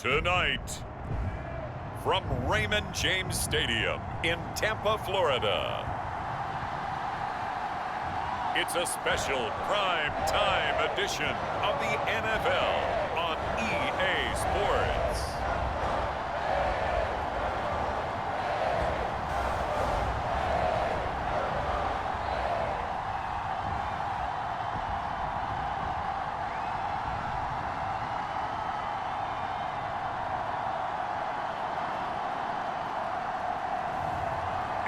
Tonight, from Raymond James Stadium in Tampa, Florida, it's a special prime time edition of the NFL on EA Sports.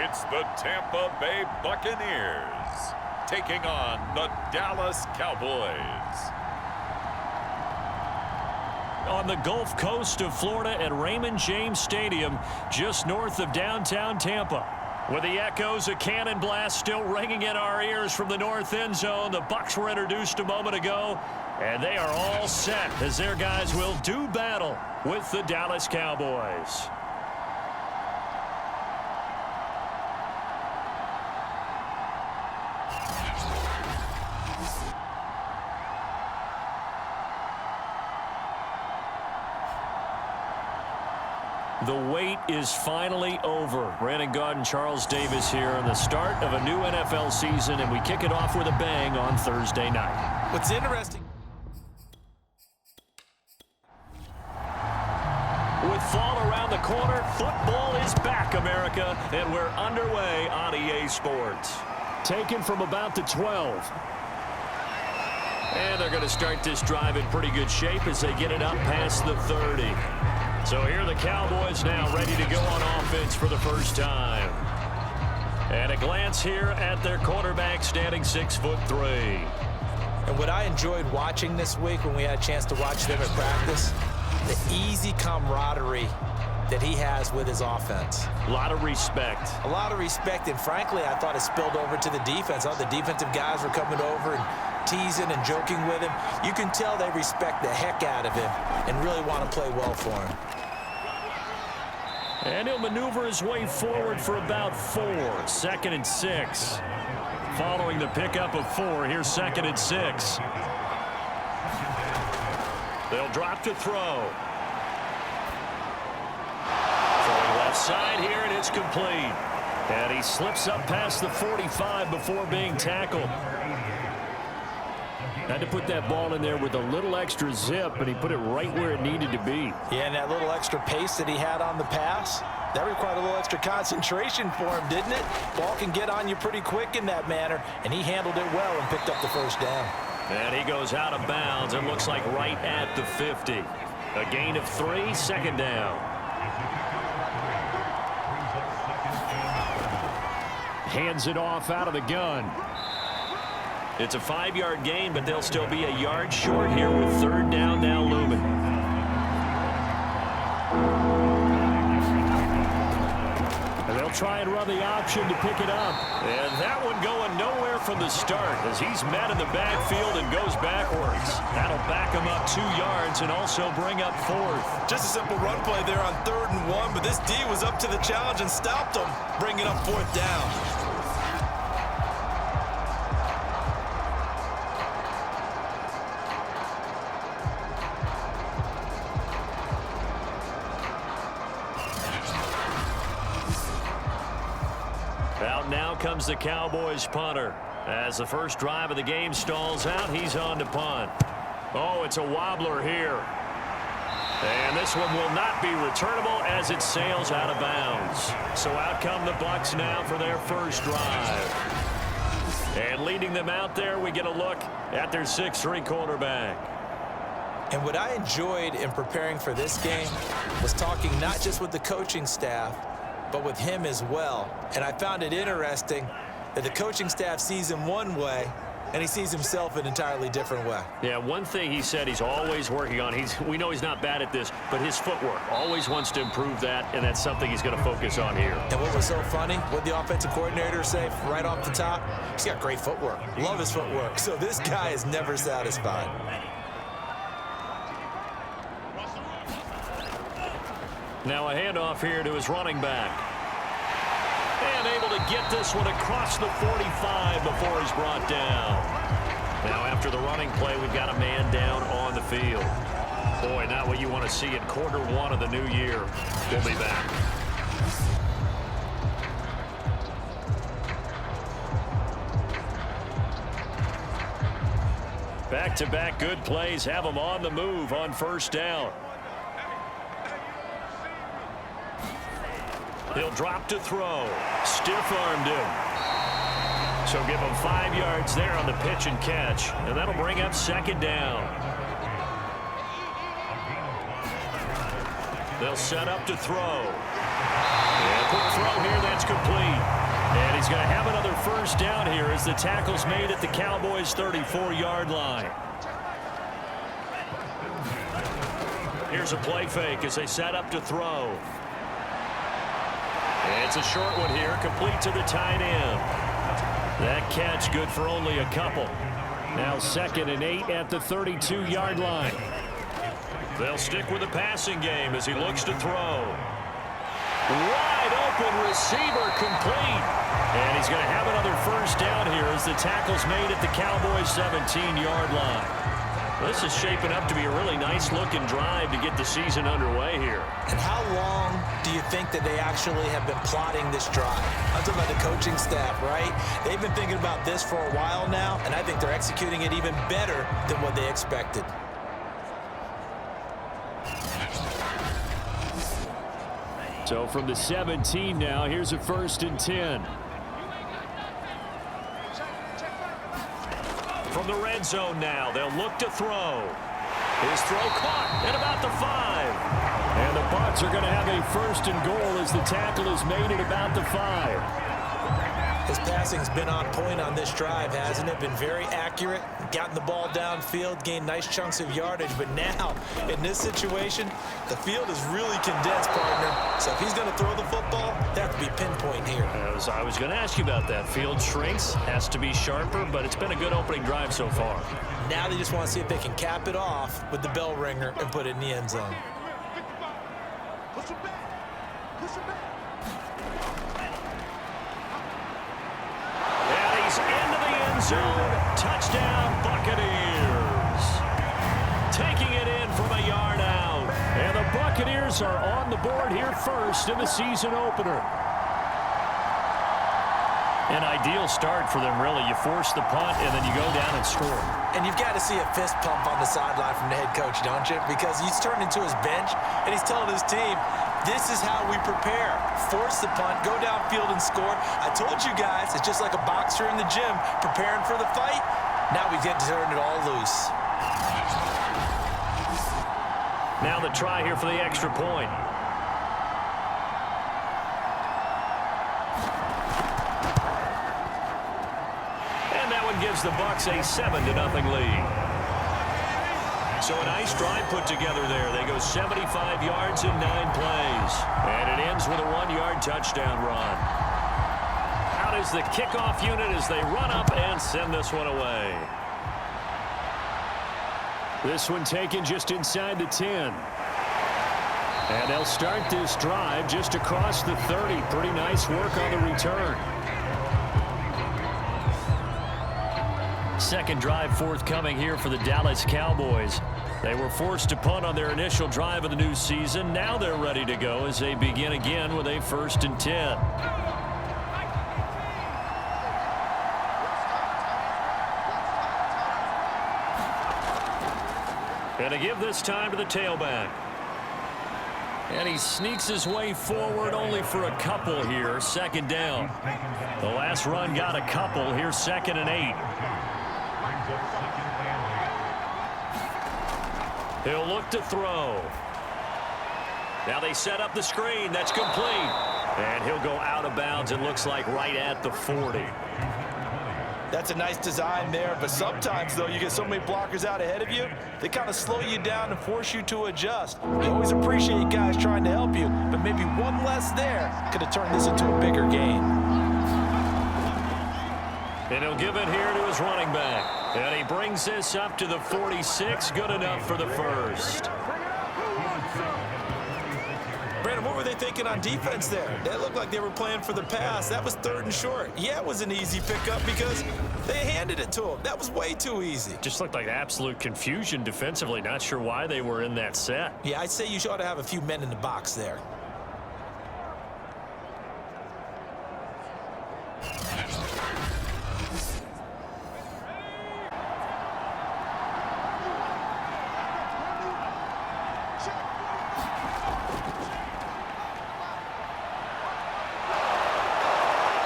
It's the Tampa Bay Buccaneers taking on the Dallas Cowboys. On the Gulf Coast of Florida at Raymond James Stadium, just north of downtown Tampa. With the echoes of cannon blast still ringing in our ears from the north end zone, the Bucs were introduced a moment ago, and they are all set as their guys will do battle with the Dallas Cowboys. The wait is finally over. Brandon Gaudin and Charles Davis here on the start of a new NFL season, and we kick it off with a bang on Thursday night. What's interesting, with fall around the corner, football is back, America, and we're underway on EA Sports. Taken from about the 12. And they're going to start this drive in pretty good shape as they get it up past the 30. So here are the Cowboys now ready to go on offense for the first time. And a glance here at their quarterback standing 6'3". and what I enjoyed watching this week when we had a chance to watch them at practice, the easy camaraderie that he has with his offense. A lot of respect. A lot of respect, and frankly, I thought it spilled over to the defense. All the defensive guys were coming over and teasing and joking with him. You can tell they respect the heck out of him and really want to play well for him. And he'll maneuver his way forward for about 4. 2nd and 6. Following the pickup of 4, here's 2nd and 6. They'll drop to throw. Throwing left side here, and it's complete. And he slips up past the 45 before being tackled. Had to put that ball in there with a little extra zip, and he put it right where it needed to be. Yeah, and that little extra pace that he had on the pass, that required a little extra concentration for him, didn't it? Ball can get on you pretty quick in that manner, and he handled it well and picked up the first down. And he goes out of bounds and looks like right at the 50. A gain of 3, 2nd down. Hands it off out of the gun. It's a 5-yard gain, but they'll still be a yard short here with 3rd down now looming. And they'll try and run the option to pick it up. And that one going nowhere from the start as he's met in the backfield and goes backwards. That'll back him up 2 yards and also bring up 4th. Just a simple run play there on 3rd and 1, but this D was up to the challenge and stopped him, bringing up 4th down. Out now comes the Cowboys punter. As the first drive of the game stalls out, he's on to punt. Oh, it's a wobbler here. And this one will not be returnable as it sails out of bounds. So out come the Bucs now for their first drive. And leading them out there, we get a look at their 6'3" quarterback. And what I enjoyed in preparing for this game was talking not just with the coaching staff, but with him as well. And I found it interesting that the coaching staff sees him one way, and he sees himself an entirely different way. Yeah, one thing he said he's always working on, we know he's not bad at this, but his footwork, always wants to improve that, and that's something he's going to focus on here. And what was so funny, what the offensive coordinator say right off the top, he's got great footwork. Love his footwork. So this guy is never satisfied. Now a handoff here to his running back. And able to get this one across the 45 before he's brought down. Now after the running play, we've got a man down on the field. Boy, not what you want to see in quarter one of the new year. We'll be back. Back-to-back good plays have them on the move on first down. He'll drop to throw. Stiff-armed him. So give him 5 yards there on the pitch and catch. And that'll bring up second down. They'll set up to throw. And quick throw here, that's complete. And he's going to have another first down here as the tackle's made at the Cowboys' 34-yard line. Here's a play fake as they set up to throw. It's a short one here, complete to the tight end. That catch good for only a couple. Now 2nd and 8 at the 32-yard line. They'll stick with the passing game as he looks to throw. Wide open receiver complete. And he's going to have another first down here as the tackle's made at the Cowboys' 17-yard line. This is shaping up to be a really nice-looking drive to get the season underway here. And how long do you think that they actually have been plotting this drive? I'm talking about the coaching staff, right? They've been thinking about this for a while now, and I think they're executing it even better than what they expected. So from the 17 now, here's a 1st and 10. From the red zone now, they'll look to throw. His throw caught at about the 5. And the Bucs are going to have a 1st and goal as the tackle is made at about the 5. His passing's been on point on this drive, hasn't it? Been very accurate, gotten the ball downfield, gained nice chunks of yardage. But now, in this situation, the field is really condensed, partner. So if he's going to throw the football, that has to be pinpoint here. I was going to ask you about that. Field shrinks, has to be sharper, but it's been a good opening drive so far. Now they just want to see if they can cap it off with the bell ringer and put it in the end zone. Zone, touchdown Buccaneers. Taking it in from a yard out. And the Buccaneers are on the board here first in the season opener. An ideal start for them, really. You force the punt, and then you go down and score. And you've got to see a fist pump on the sideline from the head coach, don't you? Because he's turned into his bench, and he's telling his team, this is how we prepare. Force the punt, go downfield and score. I told you guys, it's just like a boxer in the gym preparing for the fight. Now we get to turn it all loose. Now the try here for the extra point. And that one gives the Bucs a 7-0 lead. So a nice drive put together there. They go 75 yards in 9 plays. And it ends with a 1-yard touchdown run. Out is the kickoff unit as they run up and send this one away. This one taken just inside the 10. And they'll start this drive just across the 30. Pretty nice work on the return. Second drive forthcoming here for the Dallas Cowboys. They were forced to punt on their initial drive of the new season. Now they're ready to go as they begin again with a 1st and 10. And to give this time to the tailback. And he sneaks his way forward only for a couple here. 2nd down. The last run got a couple. Here's 2nd and 8. He'll look to throw. Now they set up the screen. That's complete. And he'll go out of bounds, it looks like, right at the 40. That's a nice design there, but sometimes, though, you get so many blockers out ahead of you, they kind of slow you down and force you to adjust. You always appreciate guys trying to help you, but maybe one less there could have turned this into a bigger game. And he'll give it here to his running back. And he brings this up to the 46. Good enough for the 1st. Brandon, Aaron, what were they thinking on defense there? They looked like they were playing for the pass. That was 3rd and short. Yeah, it was an easy pickup because they handed it to him. That was way too easy. Just looked like absolute confusion defensively. Not sure why they were in that set. Yeah, I'd say you ought to have a few men in the box there.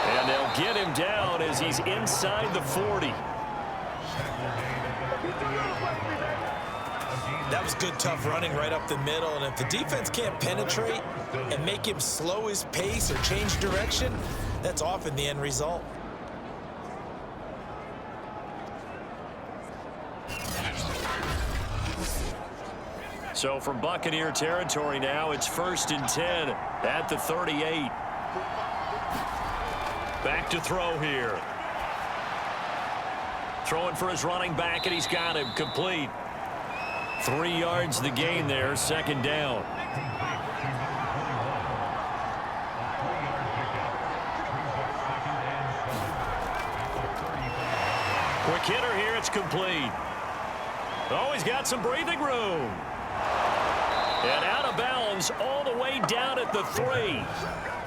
And they'll get him down as he's inside the 40. That was good, tough running right up the middle. And if the defense can't penetrate and make him slow his pace or change direction, that's often the end result. So from Buccaneer territory now, it's 1st and 10 at the 38. Back to throw here. Throwing for his running back, and he's got him complete. 3 yards the gain there, 2nd down. Quick hitter here, it's complete. Oh, he's got some breathing room. And out of bounds all the way down at the 3.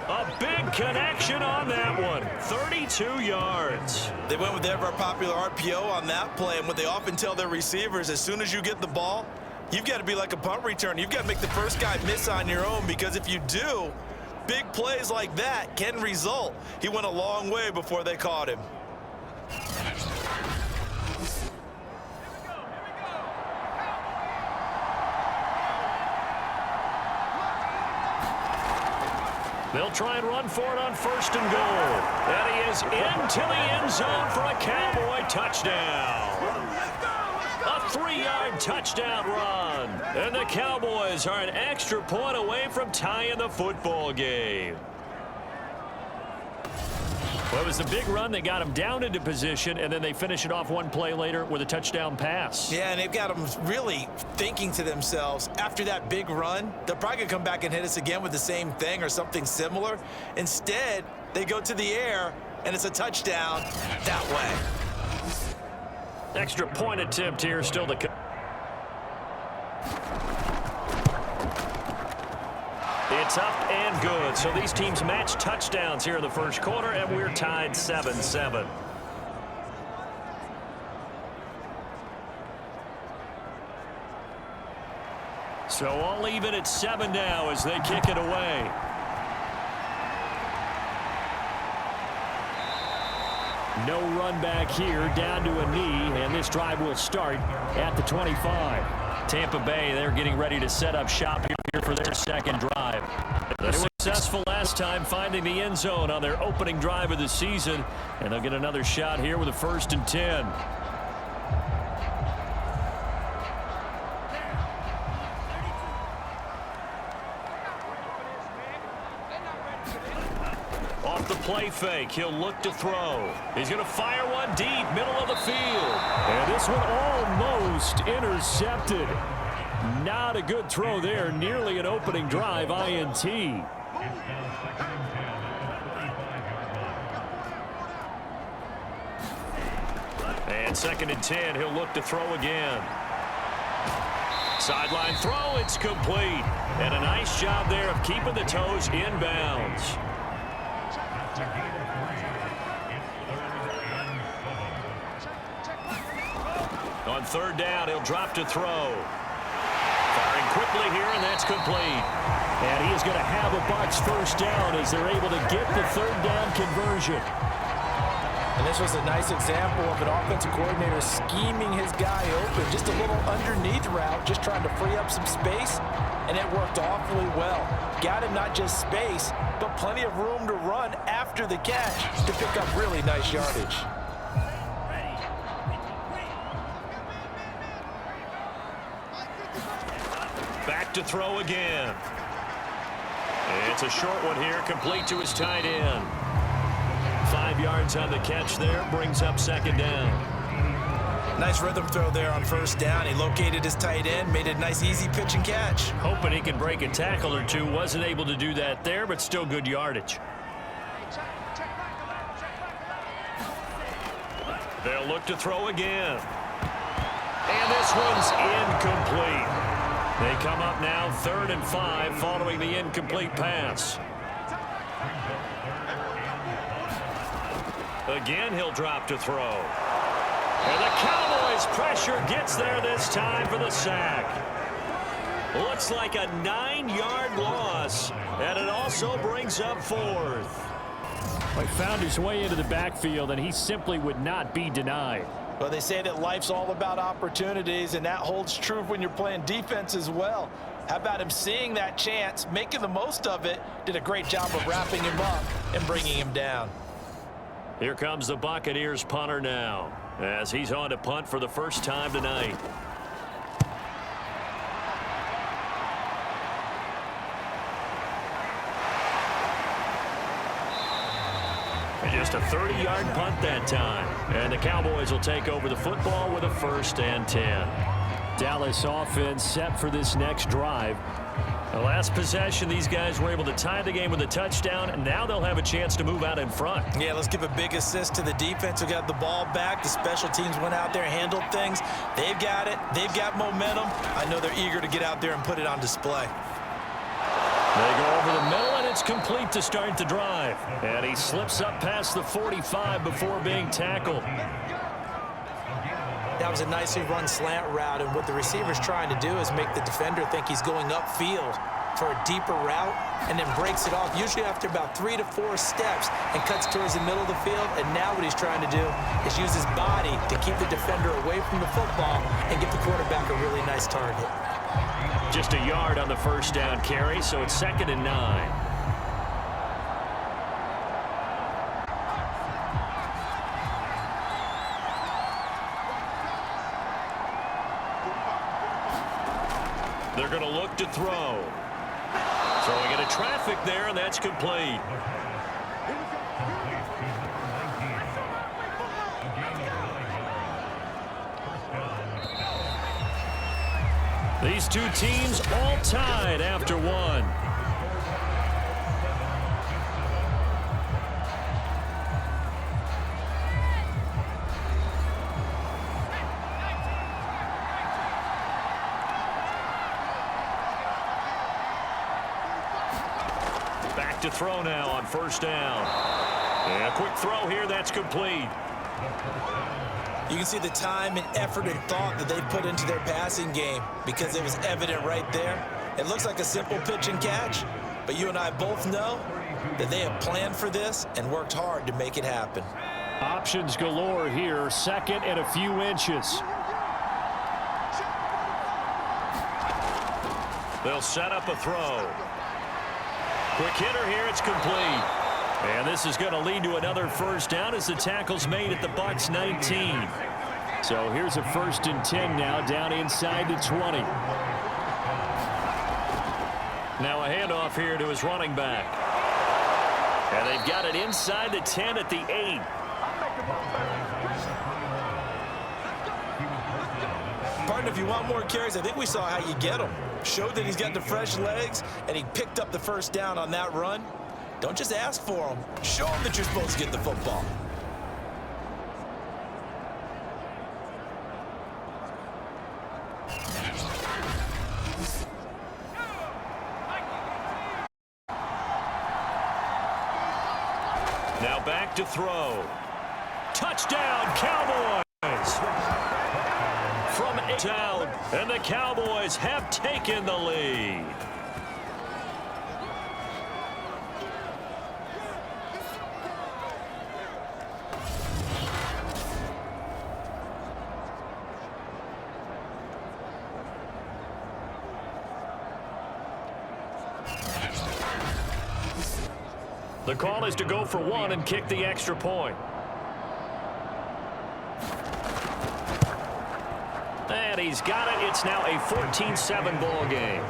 A big connection on that one. 32 yards. They went with the ever-popular RPO on that play, and what they often tell their receivers, as soon as you get the ball, you've got to be like a punt return. You've got to make the first guy miss on your own, because if you do, big plays like that can result. He went a long way before they caught him. They'll try and run for it on 1st and goal. And he is into the end zone for a Cowboy touchdown. A 3-yard touchdown run. And the Cowboys are an extra point away from tying the football game. Well, it was the big run that got them down into position, and then they finish it off one play later with a touchdown pass. Yeah, and they've got them really thinking to themselves, after that big run, they're probably going to come back and hit us again with the same thing or something similar. Instead, they go to the air, and it's a touchdown that way. Extra point attempt here still to come. It's up and good. So these teams match touchdowns here in the 1st quarter, and we're tied 7-7. So all even at 7 now as they kick it away. No run back here, down to a knee, and this drive will start at the 25. Tampa Bay, they're getting ready to set up shop here for their 2nd drive. They were successful last time finding the end zone on their opening drive of the season, and they'll get another shot here with a 1st and 10. Off the play fake, he'll look to throw. He's going to fire one deep, middle of the field. And this one almost intercepted. Not a good throw there, nearly an opening drive INT. And 2nd and 10, he'll look to throw again. Sideline throw, it's complete. And a nice job there of keeping the toes inbounds. On 3rd down, he'll drop to throw. Firing quickly here, and that's complete. And he is going to have a Bucs 1st down as they're able to get the 3rd down conversion. And this was a nice example of an offensive coordinator scheming his guy open. Just a little underneath route, just trying to free up some space, and it worked awfully well. Got him not just space, but plenty of room to run after the catch to pick up really nice yardage. Back to throw again. It's a short one here, complete to his tight end. 5 yards on the catch there, brings up 2nd down. Nice rhythm throw there on first down. He located his tight end, made it a nice, easy pitch and catch. Hoping he can break a tackle or two. Wasn't able to do that there, but still good yardage. They'll look to throw again. And this one's incomplete. They come up now 3rd and 5 following the incomplete pass. Again, he'll drop to throw. And the Cowboys pressure gets there this time for the sack. Looks like a 9-yard loss, and it also brings up 4th. He found his way into the backfield, and he simply would not be denied. Well, they say that life's all about opportunities, and that holds true when you're playing defense as well. How about him seeing that chance, making the most of it, did a great job of wrapping him up and bringing him down. Here comes the Buccaneers punter now, as he's on to punt for the first time tonight. And just a 30-yard punt that time. And the Cowboys will take over the football with a 1st and 10. Dallas offense set for this next drive. The last possession, these guys were able to tie the game with a touchdown, and now they'll have a chance to move out in front. Yeah, let's give a big assist to the defense who got the ball back. The special teams went out there, handled things. They've got it. They've got momentum. I know they're eager to get out there and put it on display. They go over the middle, and it's complete to start the drive. And he slips up past the 45 before being tackled. That was a nicely run slant route, and what the receiver's trying to do is make the defender think he's going upfield for a deeper route and then breaks it off, usually after about 3 to 4 steps, and cuts towards the middle of the field. And now what he's trying to do is use his body to keep the defender away from the football and give the quarterback a really nice target. Just a yard on the first down carry, so it's 2nd and 9. They're going to look to throw. Throwing into traffic there, and that's complete. These two teams all tied after one. Back to throw now on first down. And a quick throw here, that's complete. You can see the time and effort and thought that they put into their passing game because it was evident right there. It looks like a simple pitch and catch, but you and I both know that they have planned for this and worked hard to make it happen. Options galore here, 2nd and a few inches. They'll set up a throw. Quick hitter here, it's complete. And this is going to lead to another first down as the tackle's made at the Bucs 19. So here's a 1st and 10 now, down inside the 20. Now a handoff here to his running back. And they've got it inside the 10 at the 8. Partner, if you want more carries, I think we saw how you get them. Showed that he's got the fresh legs, and he picked up the first down on that run. Don't just ask for them. Show them that you're supposed to get the football. Now back to throw. Touchdown, Cowboys! From a down, and the Cowboys have taken the lead. The call is to go for one and kick the extra point. And he's got it. It's now a 14-7 ball game.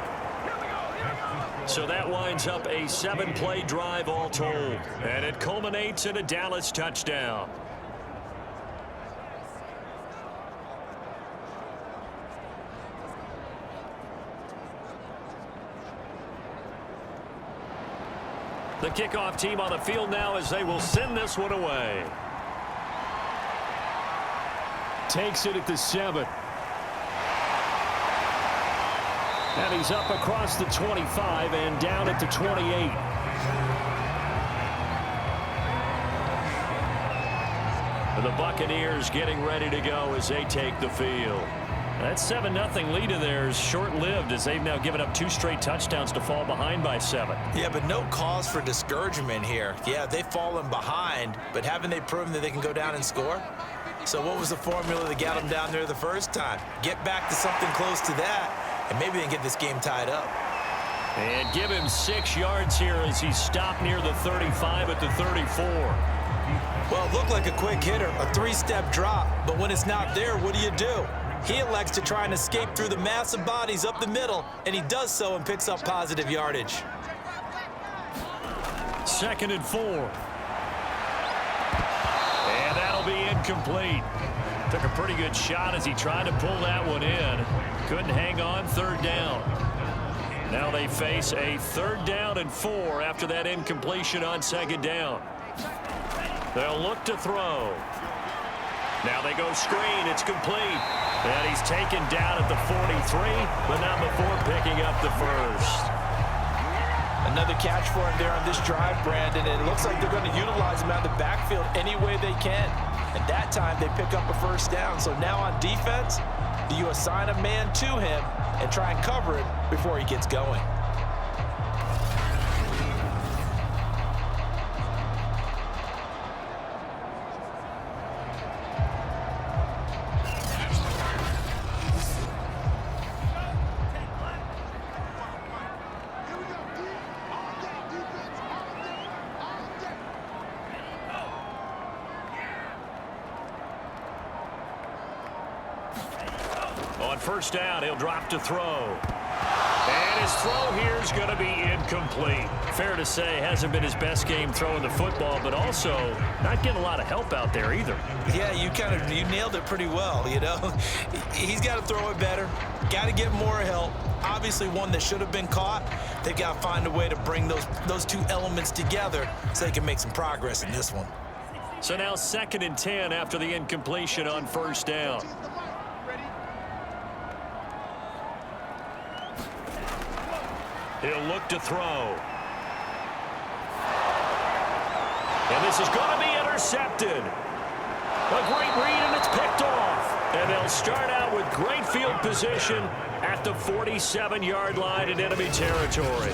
So that winds up a 7-play drive all told. And it culminates in a Dallas touchdown. The kickoff team on the field now as they will send this one away. Takes it at the 7. And he's up across the 25 and down at the 28. The Buccaneers getting ready to go as they take the field. That 7-0 lead of theirs short-lived as they've now given up 2 straight touchdowns to fall behind by 7. Yeah, but no cause for discouragement here. Yeah, they've fallen behind, but haven't they proven that they can go down and score? So what was the formula that got them down there the first time? Get back to something close to that, and maybe they can get this game tied up. And give him 6 yards here as he stopped near the 35 at the 34. Well, it looked like a quick hitter, a 3-step drop, but when it's not there, what do? He elects to try and escape through the massive bodies up the middle, and he does so and picks up positive yardage. 2nd and 4. And that'll be incomplete. Took a pretty good shot as he tried to pull that one in. Couldn't hang on. 3rd down. Now they face a 3rd down and 4 after that incompletion on 2nd down. They'll look to throw. Now they go screen. It's complete. And he's taken down at the 43, but not before picking up the first. Another catch for him there on this drive, Brandon, and it looks like they're going to utilize him out of the backfield any way they can. And that time they pick up a 1st down. So now on defense, do you assign a man to him and try and cover it before he gets going? On 1st down, he'll drop to throw. And his throw here is going to be incomplete. Fair to say, hasn't been his best game throwing the football, but also not getting a lot of help out there either. Yeah, you nailed it pretty well, you know. He's got to throw it better. Got to get more help. Obviously one that should have been caught. They've got to find a way to bring those 2 elements together so they can make some progress in this one. So now 2nd and 10 after the incompletion on 1st down. He'll look to throw. And this is going to be intercepted. A great read, and it's picked off. And they'll start out with great field position at the 47-yard line in enemy territory.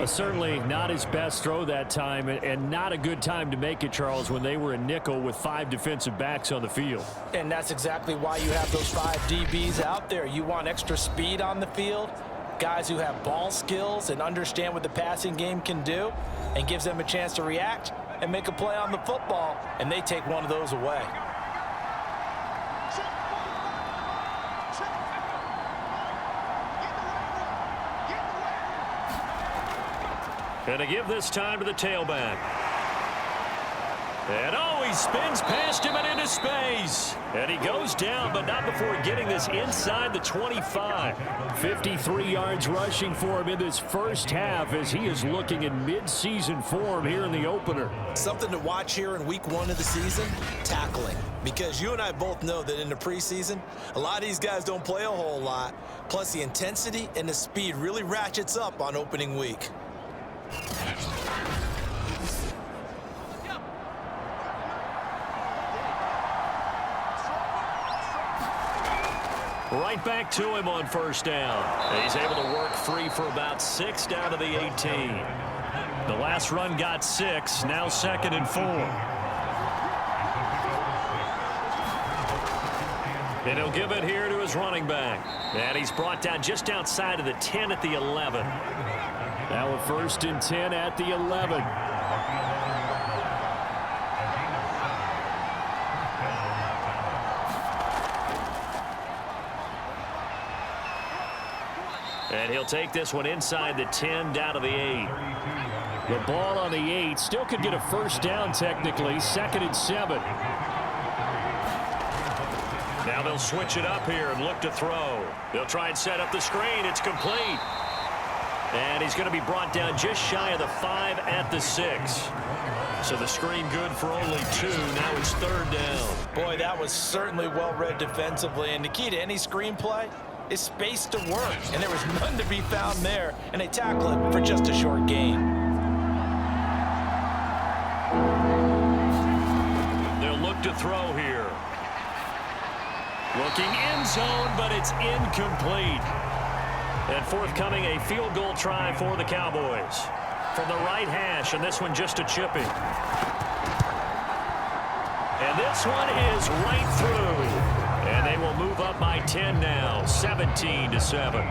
Certainly not his best throw that time, and not a good time to make it, Charles, when they were in nickel with 5 defensive backs on the field. And that's exactly why you have those 5 DBs out there. You want extra speed on the field, guys who have ball skills and understand what the passing game can do, and gives them a chance to react and make a play on the football, and they take one of those away. And to give this time to the tailback. And oh, he spins past him and into space. And he goes down, but not before getting this inside the 25. 53 yards rushing for him in this first half as he is looking in mid-season form here in the opener. Something to watch here in week 1 of the season, tackling. Because you and I both know that in the preseason, a lot of these guys don't play a whole lot. Plus the intensity and the speed really ratchets up on opening week. Right back to him on 1st down. He's able to work free for about 6 down to the 18. The last run got 6, now 2nd and 4. And he'll give it here to his running back. And he's brought down just outside of the 10 at the 11. Now a 1st and 10 at the 11. And he'll take this one inside the 10 down to the 8. The ball on the 8 still could get a 1st down technically. 2nd and 7. Now they'll switch it up here and look to throw. They'll try and set up the screen. It's complete. And he's going to be brought down just shy of the 5 at the 6. So the screen good for only 2. Now it's 3rd down. Boy, that was certainly well-read defensively. And the key to any screenplay is space to work. And there was none to be found there. And they tackle it for just a short gain. They'll look to throw here. Looking end zone, but it's incomplete. And forthcoming, a field goal try for the Cowboys. From the right hash, and this one just a chipping. And this one is right through. And they will move up by 10 now, 17-7.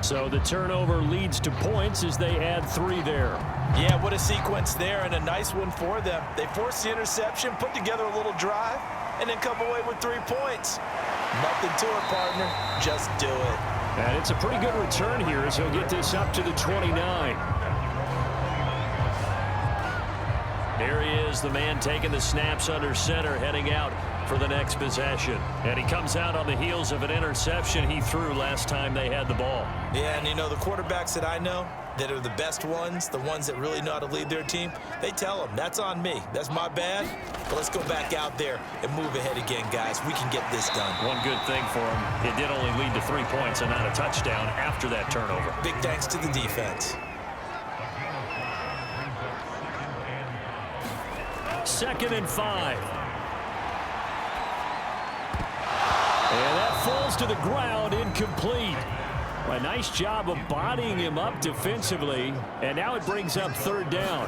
So the turnover leads to points as they add 3 there. Yeah, what a sequence there, and a nice one for them. They forced the interception, put together a little drive, and then come away with 3 points. Nothing to it, partner. Just do it. And it's a pretty good return here as he'll get this up to the 29. Here he is, the man taking the snaps under center, heading out for the next possession. And he comes out on the heels of an interception he threw last time they had the ball. Yeah, and you know, the quarterbacks that I know that are the best ones, the ones that really know how to lead their team, they tell them, that's on me. That's my bad. But let's go back out there and move ahead again, guys. We can get this done. One good thing for him, it did only lead to 3 points and not a touchdown after that turnover. Big thanks to the defense. 2nd and 5. And that falls to the ground, incomplete. A nice job of bodying him up defensively, and now it brings up 3rd down.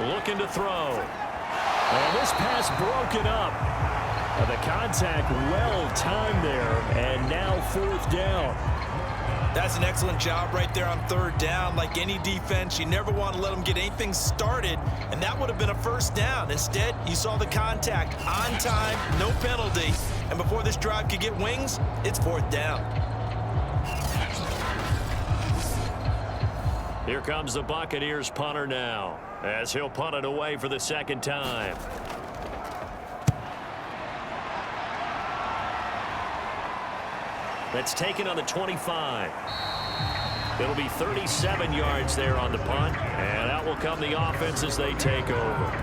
Looking to throw. And this pass broken up. The contact well timed there, and now 4th down. That's an excellent job right there on 3rd down. Like any defense, you never want to let them get anything started, and that would have been a 1st down. Instead, you saw the contact on time, no penalty, and before this drive could get wings, it's 4th down. Here comes the Buccaneers punter now, as he'll punt it away for the 2nd time. That's taken on the 25. It'll be 37 yards there on the punt, and out will come the offense as they take over.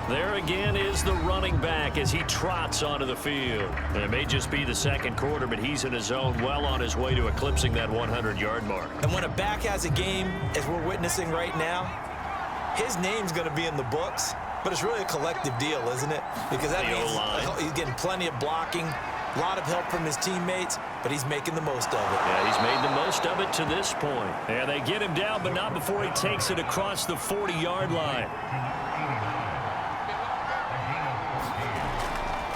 There again is the running back as he trots onto the field. And it may just be the 2nd quarter, but he's in his zone, well on his way to eclipsing that 100-yard mark. And when a back has a game, as we're witnessing right now, his name's going to be in the books, but it's really a collective deal, isn't it? Because that means he's getting plenty of blocking, a lot of help from his teammates, but he's making the most of it. Yeah, he's made the most of it to this point. And they get him down, but not before he takes it across the 40-yard line.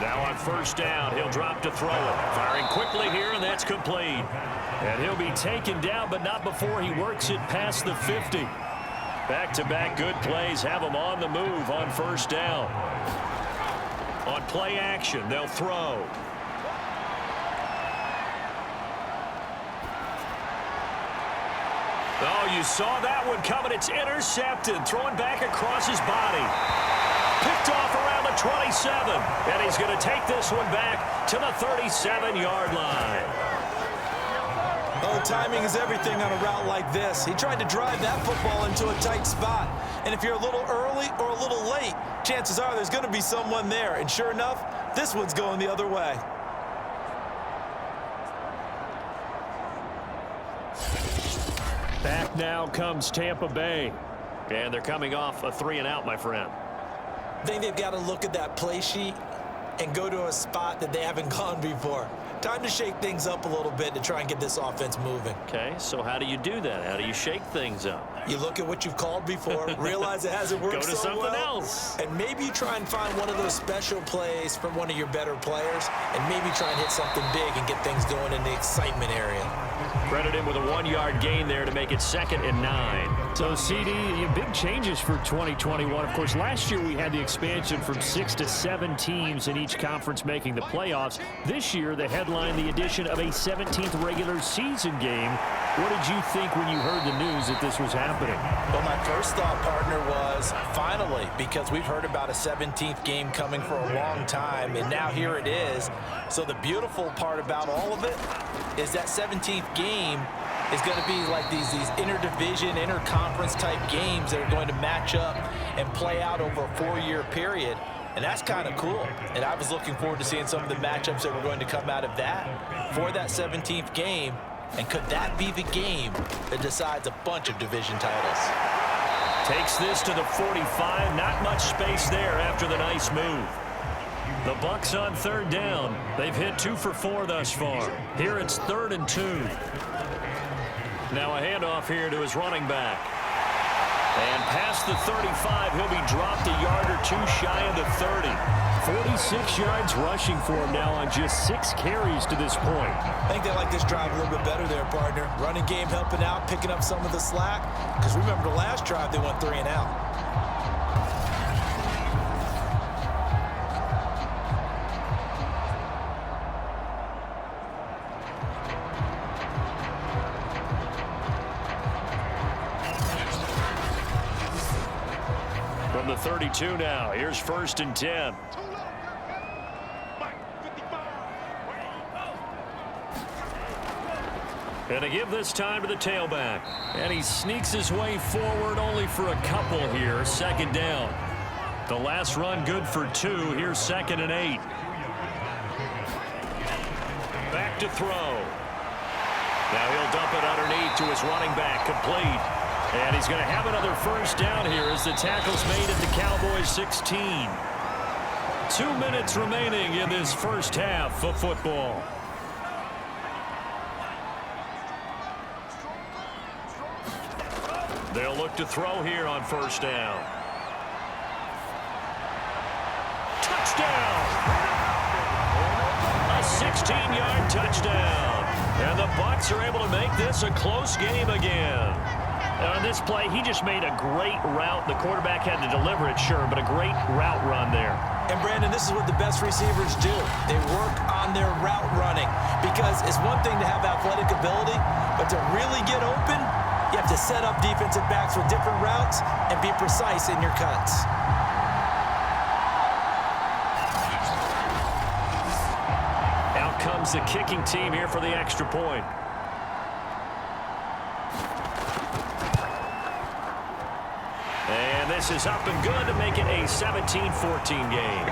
Now on 1st down, he'll drop to throw it. Firing quickly here, and that's complete. And he'll be taken down, but not before he works it past the 50. Back-to-back good plays have him on the move on 1st down. On play action, they'll throw. Oh, you saw that one coming. It's intercepted. Throwing back across his body. Picked off around the 27. And he's going to take this one back to the 37-yard line. Oh, timing is everything on a route like this. He tried to drive that football into a tight spot. And if you're a little early or a little late, chances are there's going to be someone there. And sure enough, this one's going the other way. Back now comes Tampa Bay. And they're coming off a 3-and-out, my friend. I think they've got to look at that play sheet and go to a spot that they haven't gone before. Time to shake things up a little bit to try and get this offense moving. Okay, so how do you do that? How do you shake things up? You look at what you've called before, realize it hasn't worked Go to so something well, else. and maybe you try and find one of those special plays from one of your better players, and maybe try and hit something big and get things going in the excitement area. Credit him with a 1-yard gain there to make it 2nd and 9. So, CD, big changes for 2021. Of course, last year we had the expansion from 6 to 7 teams in each conference making the playoffs. This year, they headline the addition of a 17th regular season game. What did you think when you heard the news that this was happening? Well, my first thought, partner, was finally, because we've heard about a 17th game coming for a long time, and now here it is. So the beautiful part about all of it is that 17th game is going to be like these interdivision, interconference type games that are going to match up and play out over a 4-year period. And that's kind of cool. And I was looking forward to seeing some of the matchups that were going to come out of that for that 17th game. And could that be the game that decides a bunch of division titles? Takes this to the 45. Not much space there after the nice move. The Bucs on 3rd down. They've hit 2 for 4 thus far. Here it's 3rd and 2. Now a handoff here to his running back. And past the 35, he'll be dropped a yard or 2 shy of the 30. 46 yards rushing for him now on just 6 carries to this point. I think they like this drive a little bit better there, partner. Running game helping out, picking up some of the slack. Because remember the last drive, they went 3 and out. From the 32 now, here's 1st and 10. And to give this time to the tailback. And he sneaks his way forward only for a couple here. 2nd down. The last run good for 2. Here's 2nd and 8. Back to throw. Now he'll dump it underneath to his running back. Complete. And he's going to have another 1st down here as the tackle's made at the Cowboys 16. 2 minutes remaining in this first half of football. They'll look to throw here on 1st down. Touchdown! A 16-yard touchdown. And the Bucs are able to make this a close game again. On this play, he just made a great route. The quarterback had to deliver it, sure, but a great route run there. And, Brandon, this is what the best receivers do. They work on their route running because it's one thing to have athletic ability, but to really get open, you have to set up defensive backs with different routes and be precise in your cuts. Out comes the kicking team here for the extra point. And this is up and good to make it a 17-14 game.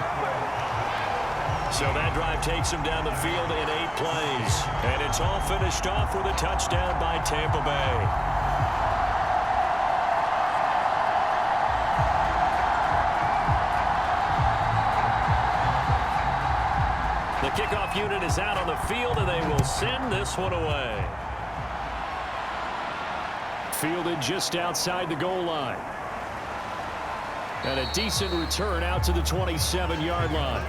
So that drive takes him down the field in 8 plays. And it's all finished off with a touchdown by Tampa Bay. The kickoff unit is out on the field, and they will send this one away. Fielded just outside the goal line. And a decent return out to the 27-yard line.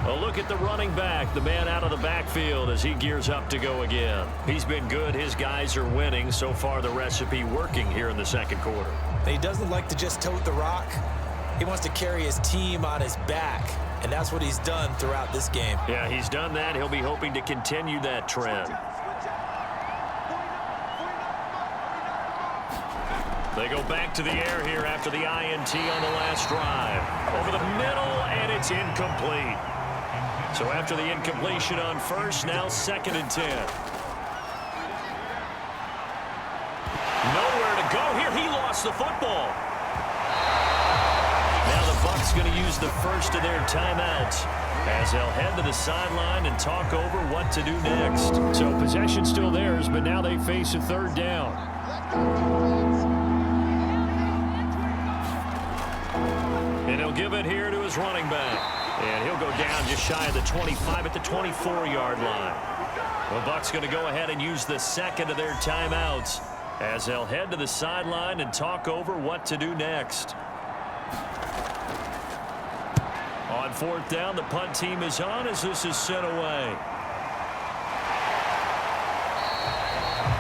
A look at the running back, the man out of the backfield as he gears up to go again. He's been good. His guys are winning. So far, the recipe working here in the 2nd quarter. He doesn't like to just tote the rock. He wants to carry his team on his back, and that's what he's done throughout this game. Yeah, he's done that. He'll be hoping to continue that trend. They go back to the air here after the INT on the last drive. Over the middle, and it's incomplete. So after the incompletion on 1st, now 2nd and 10. Nowhere to go here. He lost the football. Now the Bucs going to use the first of their timeouts as they'll head to the sideline and talk over what to do next. So possession still theirs, but now they face a 3rd down. And he'll give it here to his running back. And he'll go down just shy of the 25 at the 24-yard line. The Bucs going to go ahead and use the 2nd of their timeouts as they'll head to the sideline and talk over what to do next. On fourth down, the punt team is on as this is sent away.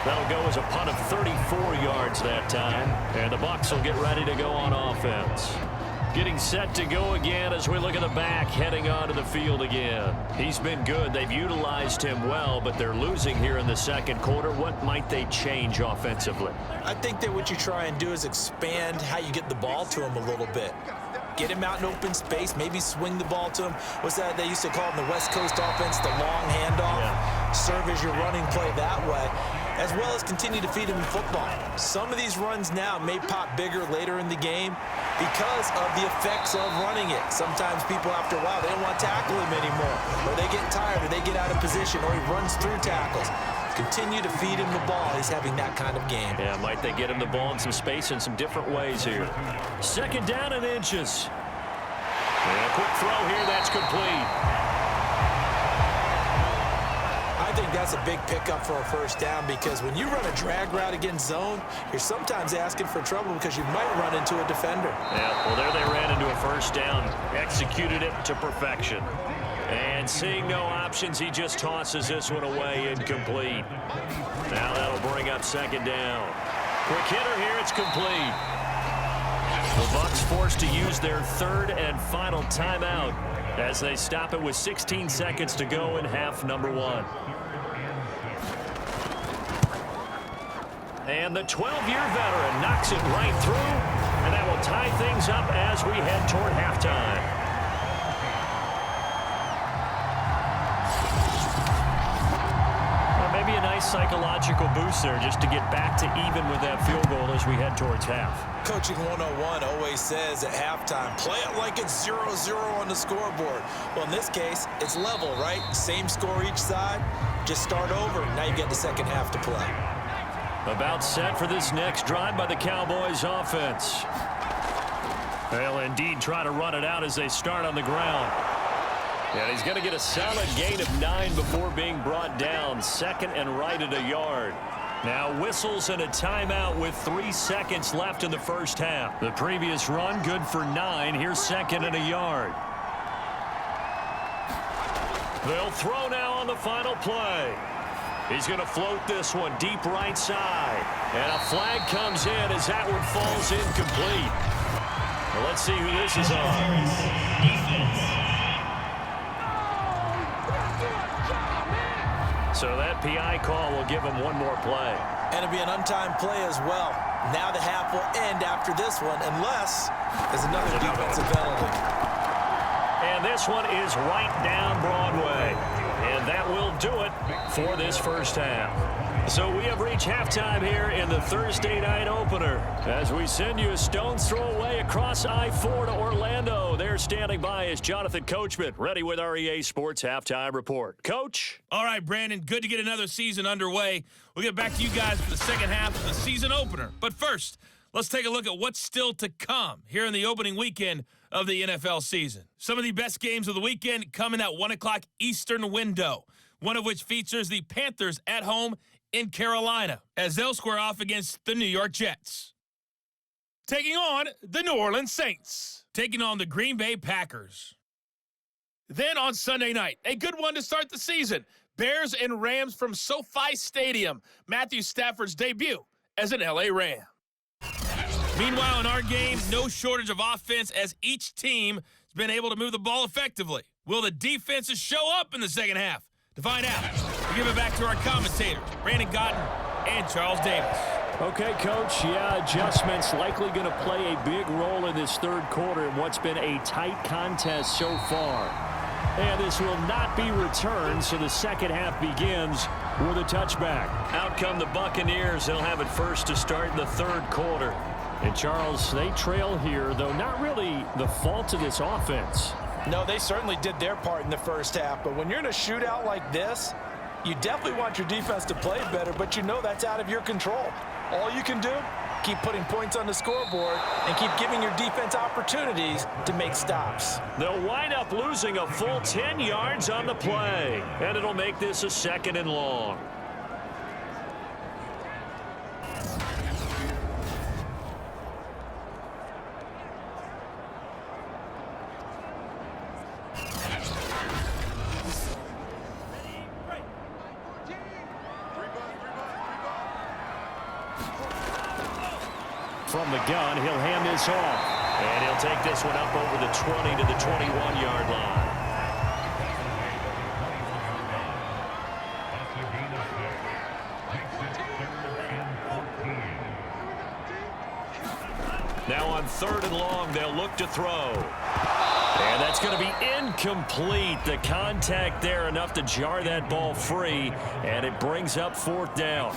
That'll go as a punt of 34 yards that time. And the Bucs will get ready to go on offense. Getting set to go again as we look at the back heading onto the field again. He's been good. They've utilized him well, but they're losing here in the second quarter. What might they change offensively? I think that what you try and do is expand how you get the ball to him a little bit. Get him out in open space, maybe swing the ball to him. What's that they used to call in the West Coast offense, the long handoff? Yeah. Serve as your running play that way, as well as continue to feed him in football. Some of these runs now may pop bigger later in the game because of the effects of running it. Sometimes people, after a while, they don't want to tackle him anymore, or they get tired, or they get out of position, or he runs through tackles. Continue to feed him the ball. He's having that kind of game. Yeah, might they get him the ball in some space in some different ways here. Second down and inches. And a quick throw here, that's complete. I think that's a big pickup for a first down because when you run a drag route against zone, you're sometimes asking for trouble because you might run into a defender. Yeah, well, there they ran into a first down. Executed it to perfection. And seeing no options, he just tosses this one away, incomplete. Now that'll bring up second down. Quick hitter here, it's complete. The Bucs forced to use their third and final timeout as they stop it with 16 seconds to go in half number one. And the 12-year veteran knocks it right through, and that will tie things up as we head toward halftime. Maybe a nice psychological boost there just to get back to even with that field goal as we head towards half. Coaching 101 always says at halftime, play it like it's 0-0 on the scoreboard. Well, in this case, it's level, right? Same score each side. Just start over. Now you get the second half to play. About set for this next drive by the Cowboys offense. They'll indeed try to run it out as they start on the ground. And he's going to get a solid gain of 9 before being brought down. Second and right at a yard. Now whistles and a timeout with 3 seconds left in the first half. The previous run good for 9. Here's second and a yard. They'll throw now on the final play. He's going to float this one deep right side. And a flag comes in as that one falls incomplete. Well, let's see who this is on. So that PI call will give him one more play. And it'll be an untimed play as well. Now the half will end after this one, unless there's another defensive penalty. And this one is right down Broadway. And that will do it for this first half. So we have reached halftime here in the Thursday night opener as we send you a stone's throw away across I-4 to Orlando. There standing by is Jonathan Coachman, ready with our EA Sports Halftime Report. Coach? All right, Brandon, good to get another season underway. We'll get back to you guys for the second half of the season opener. But first, let's take a look at what's still to come here in the opening weekend of the NFL season. Some of the best games of the weekend come in that 1 o'clock Eastern window, one of which features the Panthers at home in Carolina, as they'll square off against the New York Jets. Taking on the New Orleans Saints, taking on the Green Bay Packers. Then on Sunday night, a good one to start the season, Bears and Rams from SoFi Stadium, Matthew Stafford's debut as an LA Ram. Meanwhile, in our game, no shortage of offense as each team has been able to move the ball effectively. Will the defenses show up in the second half? To find out, we give it back to our commentators, Brandon Godden and Charles Davis. Okay, Coach. Yeah, adjustments likely going to play a big role in this third quarter in what's been a tight contest so far. And this will not be returned, so the second half begins with a touchback. Out come the Buccaneers. They'll have it first to start the third quarter. And, Charles, they trail here, though not really the fault of this offense. No, they certainly did their part in the first half, but when you're in a shootout like this, you definitely want your defense to play better, but you know that's out of your control. All you can do, keep putting points on the scoreboard and keep giving your defense opportunities to make stops. They'll wind up losing a full 10 yards on the play, and it'll make this a second and long. from the gun. He'll hand this off. And he'll take this one up over the 20 to the 21-yard line. Now on 3rd and long, they'll look to throw. And that's going to be incomplete. The contact there enough to jar that ball free, and it brings up 4th down.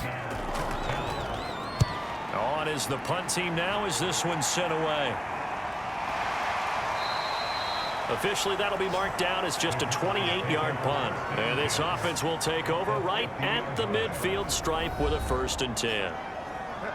On is the punt team now as this one's sent away. Officially, that'll be marked down as just a 28-yard punt. And this offense will take over right at the midfield stripe with a 1st and 10.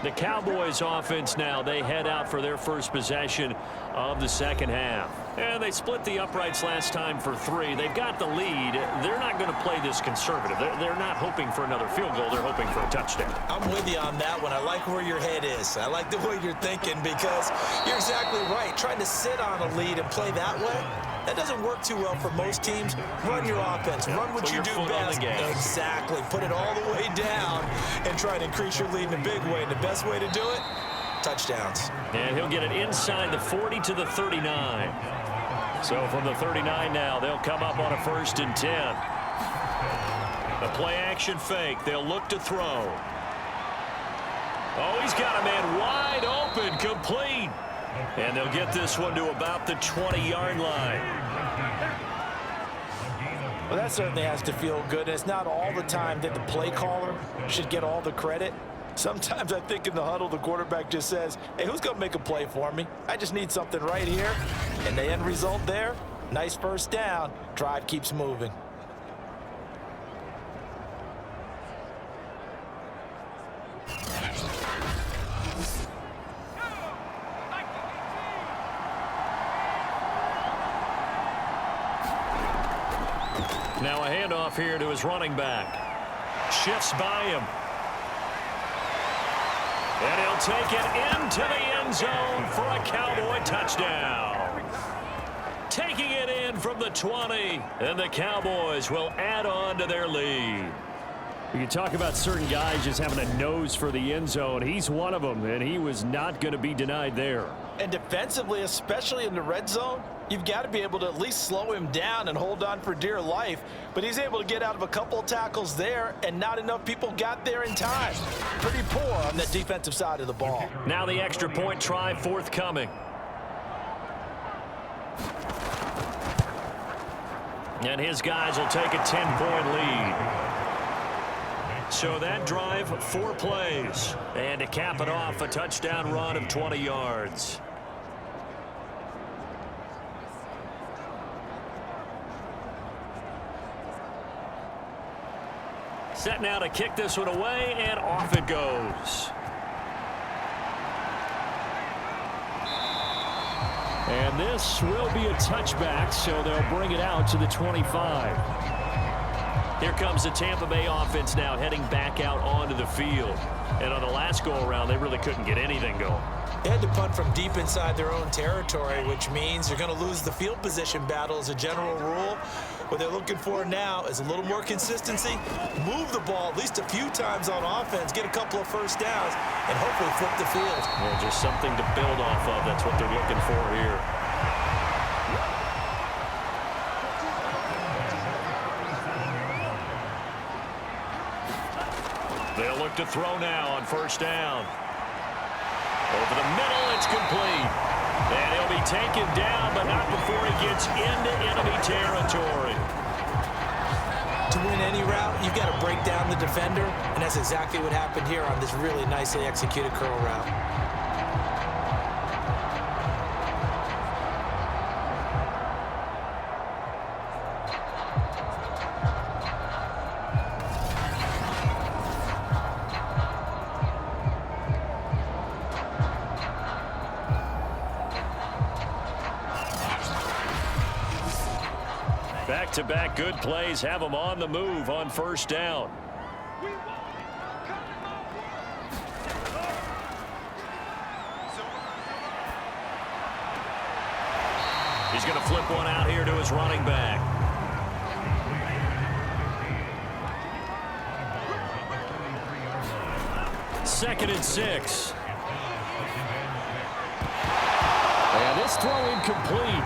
The Cowboys offense now, they head out for their first possession of the second half. And they split the uprights last time for 3. They've got the lead. They're not going to play this conservative. They're not hoping for another field goal. They're hoping for a touchdown. I'm with you on that one. I like where your head is. I like the way you're thinking because you're exactly right. Trying to sit on a lead and play that way, that doesn't work too well for most teams. Run your offense. Run what you do best. Exactly. Put it all the way down and try to increase your lead in a big way. And the best way to do it, touchdowns. And he'll get it inside the 40 to the 39. So from the 39 now, they'll come up on a 1st and 10. A play-action fake. They'll look to throw. Oh, he's got a man wide open, complete. And they'll get this one to about the 20-yard line. Well, that certainly has to feel good. And it's not all the time that the play caller should get all the credit. Sometimes I think in the huddle, the quarterback just says, hey, who's going to make a play for me? I just need something right here. And the end result there, nice 1st down. Drive keeps moving. Now a handoff here to his running back. Shifts by him. And he'll take it into the end zone for a Cowboy touchdown. Taking it in from the 20. And the Cowboys will add on to their lead. You talk about certain guys just having a nose for the end zone. He's one of them, and he was not going to be denied there. And defensively, especially in the red zone, you've got to be able to at least slow him down and hold on for dear life. But he's able to get out of a couple of tackles there, and not enough people got there in time. Pretty poor on that defensive side of the ball. Now the extra point try forthcoming. And his guys will take a 10-point lead. So that drive, 4 plays. And to cap it off, a touchdown run of 20 yards. Set now to kick this one away, and off it goes. And this will be a touchback, so they'll bring it out to the 25. Here comes the Tampa Bay offense now heading back out onto the field. And on the last go-around, they really couldn't get anything going. They had to punt from deep inside their own territory, which means you're going to lose the field position battle as a general rule. What they're looking for now is a little more consistency, move the ball at least a few times on offense, get a couple of 1st downs, and hopefully flip the field. Yeah, just something to build off of. That's what they're looking for here. They'll look to throw now on 1st down. Over the middle, it's complete. And he'll be taken down, but not before he gets into enemy territory. To win any route, you've got to break down the defender, and that's exactly what happened here on this really nicely executed curl route. Back-to-back good plays have them on the move on 1st down. He's going to flip one out here to his running back. Second and 6. This throw incomplete.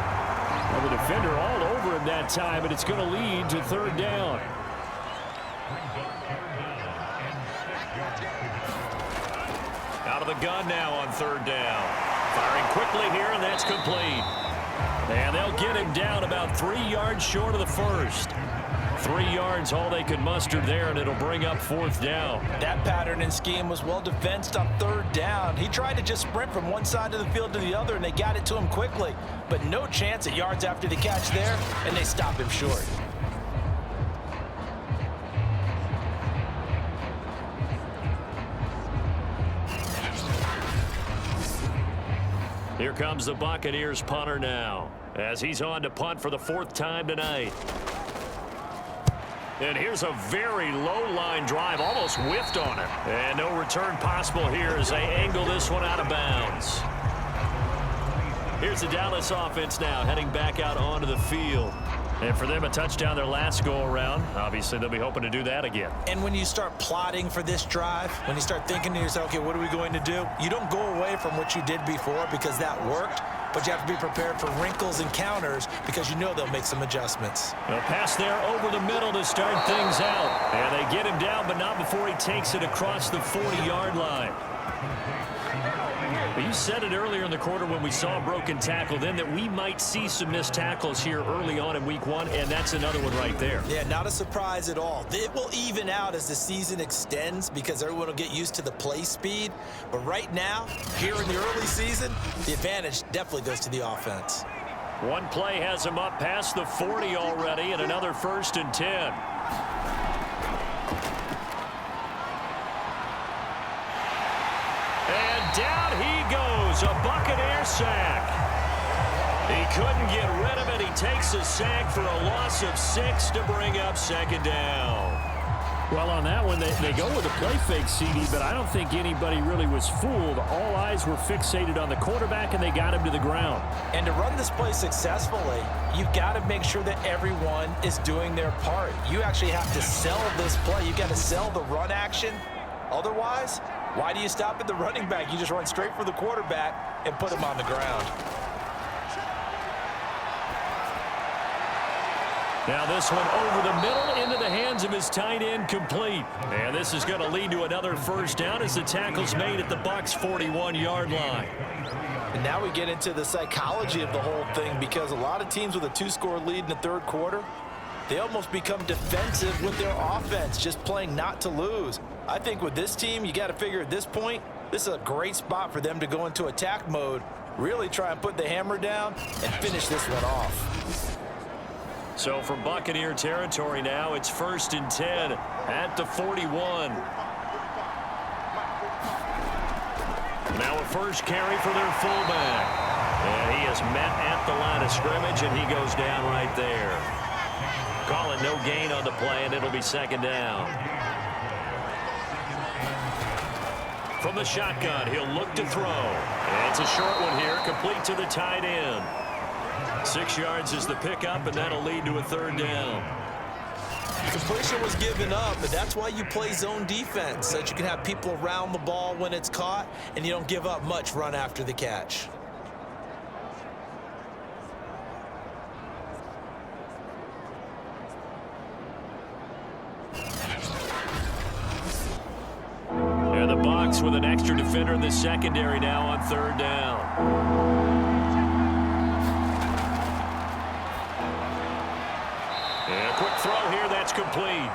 Well, the defender all over him that time, and it's going to lead to third down. Out of the gun now on third down. Firing quickly here, and that's complete. And they'll get him down about 3 yards short of the first. 3 yards all they could muster there, and it'll bring up fourth down. That pattern and scheme was well defensed on third down. He tried to just sprint from one side of the field to the other, and they got it to him quickly. But no chance at yards after the catch there, and they stop him short. Here comes the Buccaneers punter now, as he's on to punt for the 4th time tonight. And here's a very low-line drive, almost whiffed on it. And no return possible here as they angle this one out of bounds. Here's the Dallas offense now, heading back out onto the field. And for them, a touchdown their last go-around. Obviously, they'll be hoping to do that again. And when you start plotting for this drive, when you start thinking to yourself, okay, what are we going to do? You don't go away from what you did before because that worked, but you have to be prepared for wrinkles and counters because you know they'll make some adjustments. A pass there over the middle to start things out. And they get him down, but not before he takes it across the 40-yard line. But you said it earlier in the quarter when we saw a broken tackle then that we might see some missed tackles here early on in week 1, and that's another one right there. Yeah, not a surprise at all. It will even out as the season extends because everyone will get used to the play speed. But right now, here in the early season, the advantage definitely goes to the offense. One play has him up past the 40 already, and another 1st and 10. Down he goes, a Buccaneer sack. He couldn't get rid of it. He takes a sack for a loss of 6 to bring up 2nd down. Well, on that one, they go with a play fake, CD, but I don't think anybody really was fooled. All eyes were fixated on the quarterback, and they got him to the ground. And to run this play successfully, you've got to make sure that everyone is doing their part. You actually have to sell this play. You've got to sell the run action. Otherwise, why do you stop at the running back? You just run straight for the quarterback and put him on the ground. Now this one over the middle into the hands of his tight end, complete. And this is going to lead to another 1st down as the tackle's made at the Bucs' 41-yard line. And now we get into the psychology of the whole thing because a lot of teams with a 2-score lead in the 3rd quarter, they almost become defensive with their offense, just playing not to lose. I think with this team, you got to figure at this point, this is a great spot for them to go into attack mode, really try and put the hammer down and finish this one off. So from Buccaneer territory now, it's 1st and 10 at the 41. Now a first carry for their fullback. And he is met at the line of scrimmage, and he goes down right there. Call it no gain on the play, and it'll be 2nd down. From the shotgun, he'll look to throw. And it's a short one here, complete to the tight end. 6 yards is the pickup, and that'll lead to a 3rd down. Completion was given up, but that's why you play zone defense, so that you can have people around the ball when it's caught, and you don't give up much run after the catch. And the Bucs with an extra defender in the secondary now on 3rd down. And a quick throw here, that's complete.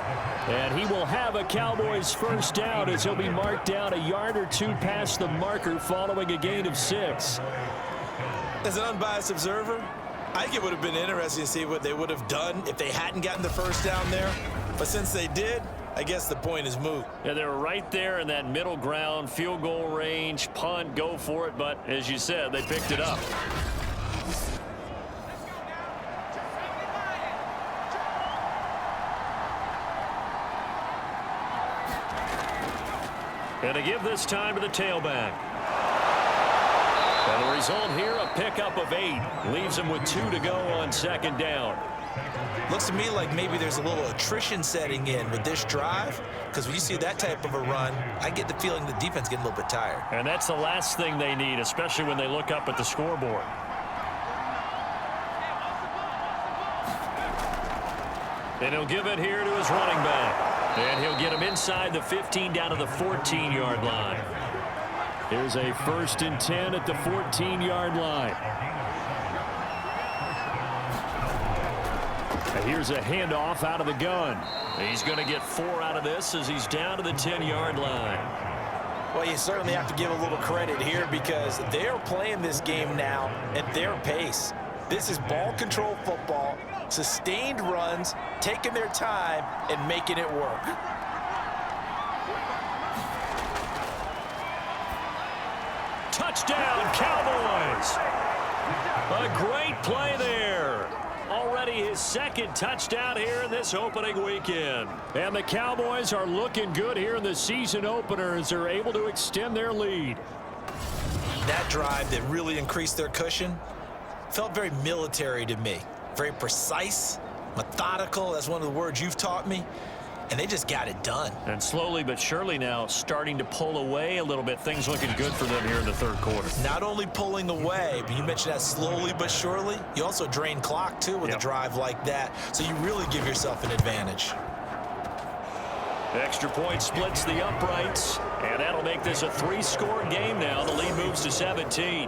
And he will have a Cowboys 1st down as he'll be marked down a yard or 2 past the marker following a gain of 6. As an unbiased observer, I think it would have been interesting to see what they would have done if they hadn't gotten the 1st down there. But since they did, I guess the point is moot. Yeah, they were right there in that middle ground, field goal range, punt, go for it. But as you said, they picked it up. And to give this time to the tailback. And the result here, a pickup of 8. Leaves him with 2 to go on 2nd down. Looks to me like maybe there's a little attrition setting in with this drive, because when you see that type of a run, I get the feeling the defense getting a little bit tired. And that's the last thing they need, especially when they look up at the scoreboard. And he'll give it here to his running back. And he'll get him inside the 15 down to the 14-yard line. Here's a 1st and 10 at the 14-yard line. And here's a handoff out of the gun. He's going to get 4 out of this as he's down to the 10-yard line. Well, you certainly have to give a little credit here because they're playing this game now at their pace. This is ball control football, sustained runs, taking their time and making it work. Touchdown, Cowboys! A great play there. Already his 2nd touchdown here in this opening weekend. And the Cowboys are looking good here in the season opener as they're able to extend their lead. That drive that really increased their cushion felt very military to me. Very precise, methodical. That's one of the words you've taught me. And they just got it done. And slowly but surely now starting to pull away a little bit. Things looking good for them here in the 3rd quarter. Not only pulling away, but you mentioned that slowly but surely. You also drain clock, too, with a drive like that. So you really give yourself an advantage. Extra point splits the uprights. And that'll make this a 3-score game now. The lead moves to 17.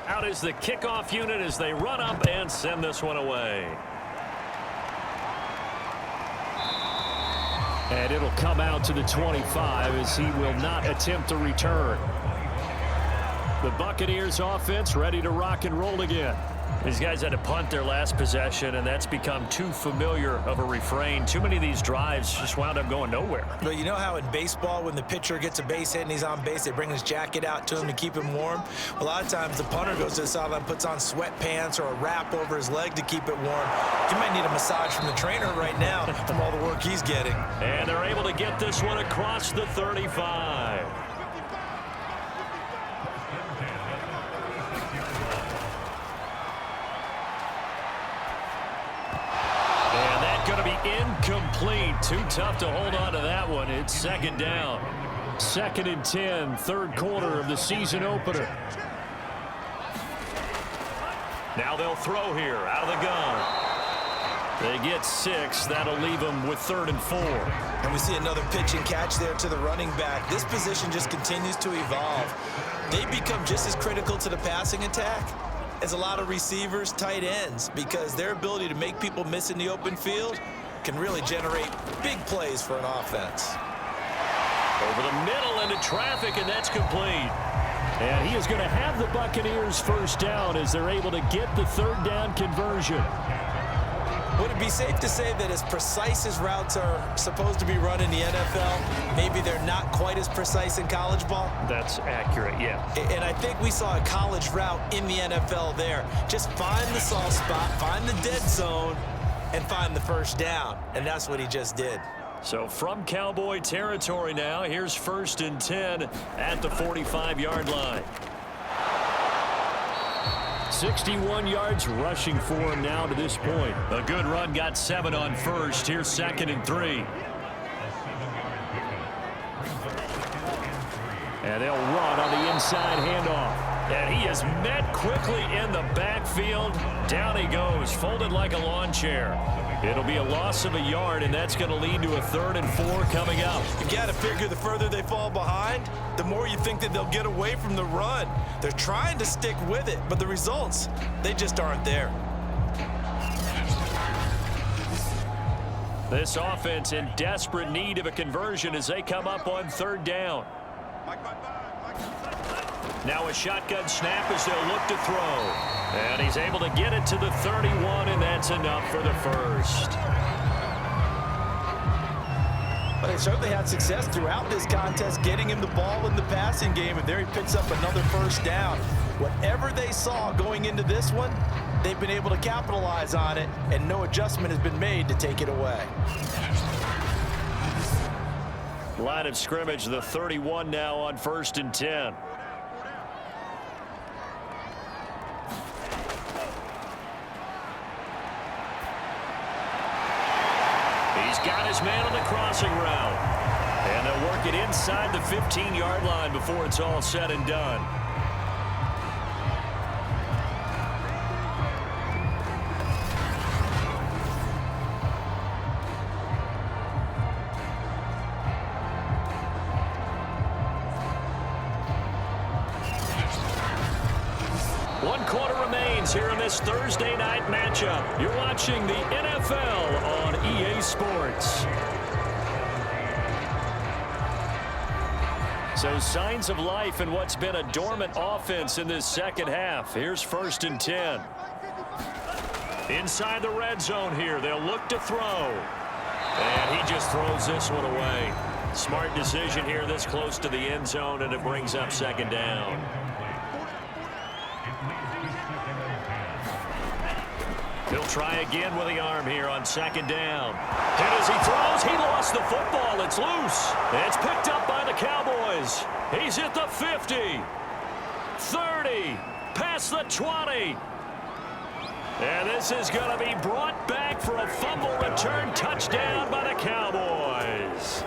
Out is the kickoff unit as they run up and send this one away. And it'll come out to the 25 as he will not attempt to return. The Buccaneers offense ready to rock and roll again. These guys had to punt their last possession, and that's become too familiar of a refrain. Too many of these drives just wound up going nowhere. Well, you know how in baseball, when the pitcher gets a base hit and he's on base, they bring his jacket out to him to keep him warm? A lot of times the punter goes to the sideline, puts on sweatpants or a wrap over his leg to keep it warm. He might need a massage from the trainer right now from all the work he's getting. And they're able to get this one across the 35. Incomplete. Too tough to hold on to that one. It's 2nd down. 2nd and 10, 3rd quarter of the season opener. Now they'll throw here out of the gun. They get 6. That'll leave them with 3rd and 4. And we see another pitch and catch there to the running back. This position just continues to evolve. They become just as critical to the passing attack as a lot of receivers, tight ends, because their ability to make people miss in the open field can really generate big plays for an offense. Over the middle into traffic, and that's complete. And he is going to have the Buccaneers 1st down as they're able to get the 3rd down conversion. Would it be safe to say that as precise as routes are supposed to be run in the NFL, maybe they're not quite as precise in college ball? That's accurate, yeah. And I think we saw a college route in the NFL there. Just find the soft spot, find the dead zone, and find the 1st down. And that's what he just did. So from Cowboy territory now, here's 1st and 10 at the 45-yard line. 61 yards rushing for him now to this point. A good run, got 7 on 1st. Here's 2nd and 3. And they'll run on the inside handoff. And he is met quickly in the backfield. Down he goes, folded like a lawn chair. It'll be a loss of a yard, and that's going to lead to a 3rd and 4 coming up. You got to figure the further they fall behind, the more you think that they'll get away from the run. They're trying to stick with it, but the results, they just aren't there. This offense in desperate need of a conversion as they come up on 3rd down. Now a shotgun snap as they'll look to throw. And he's able to get it to the 31, and that's enough for the 1st. But they certainly had success throughout this contest getting him the ball in the passing game, and there he picks up another 1st down. Whatever they saw going into this one, they've been able to capitalize on it, and no adjustment has been made to take it away. Line of scrimmage, the 31 now on 1st and 10. Got his man on the crossing route. And they'll work it inside the 15-yard line before it's all said and done. 1 quarter remains here in this Thursday night matchup. You're watching the NFL on EA Sports. So signs of life in what's been a dormant offense in this second half. Here's 1st and 10. Inside the red zone here, they'll look to throw. And he just throws this one away. Smart decision here this close to the end zone, and it brings up 2nd down. He'll try again with the arm here on 2nd down. And as he throws, he lost the football. It's loose. It's picked up by the Cowboys. He's at the 50, 30, past the 20. And this is going to be brought back for a fumble return touchdown by the Cowboys.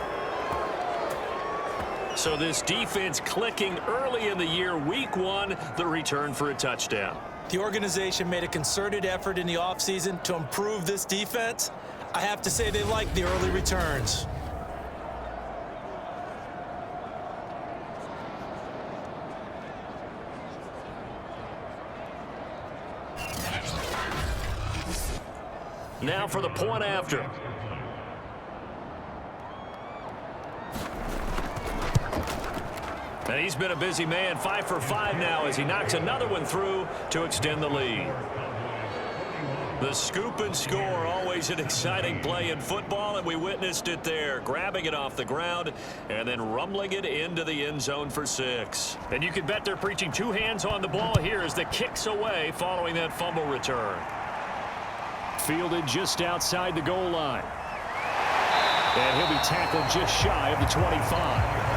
So this defense clicking early in the year, week 1, the return for a touchdown. The organization made a concerted effort in the offseason to improve this defense. I have to say they like the early returns. Now for the point after. And he's been a busy man, 5 for 5 now as he knocks another one through to extend the lead. The scoop and score, always an exciting play in football, and we witnessed it there, grabbing it off the ground and then rumbling it into the end zone for 6. And you can bet they're preaching 2 hands on the ball here as the kick's away following that fumble return. Fielded just outside the goal line. And he'll be tackled just shy of the 25.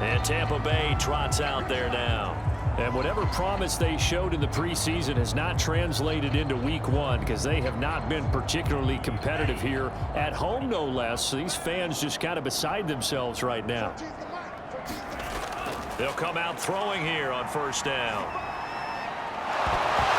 And Tampa Bay trots out there now. And whatever promise they showed in the preseason has not translated into week 1 because they have not been particularly competitive here at home, no less. So these fans just kind of beside themselves right now. They'll come out throwing here on 1st down.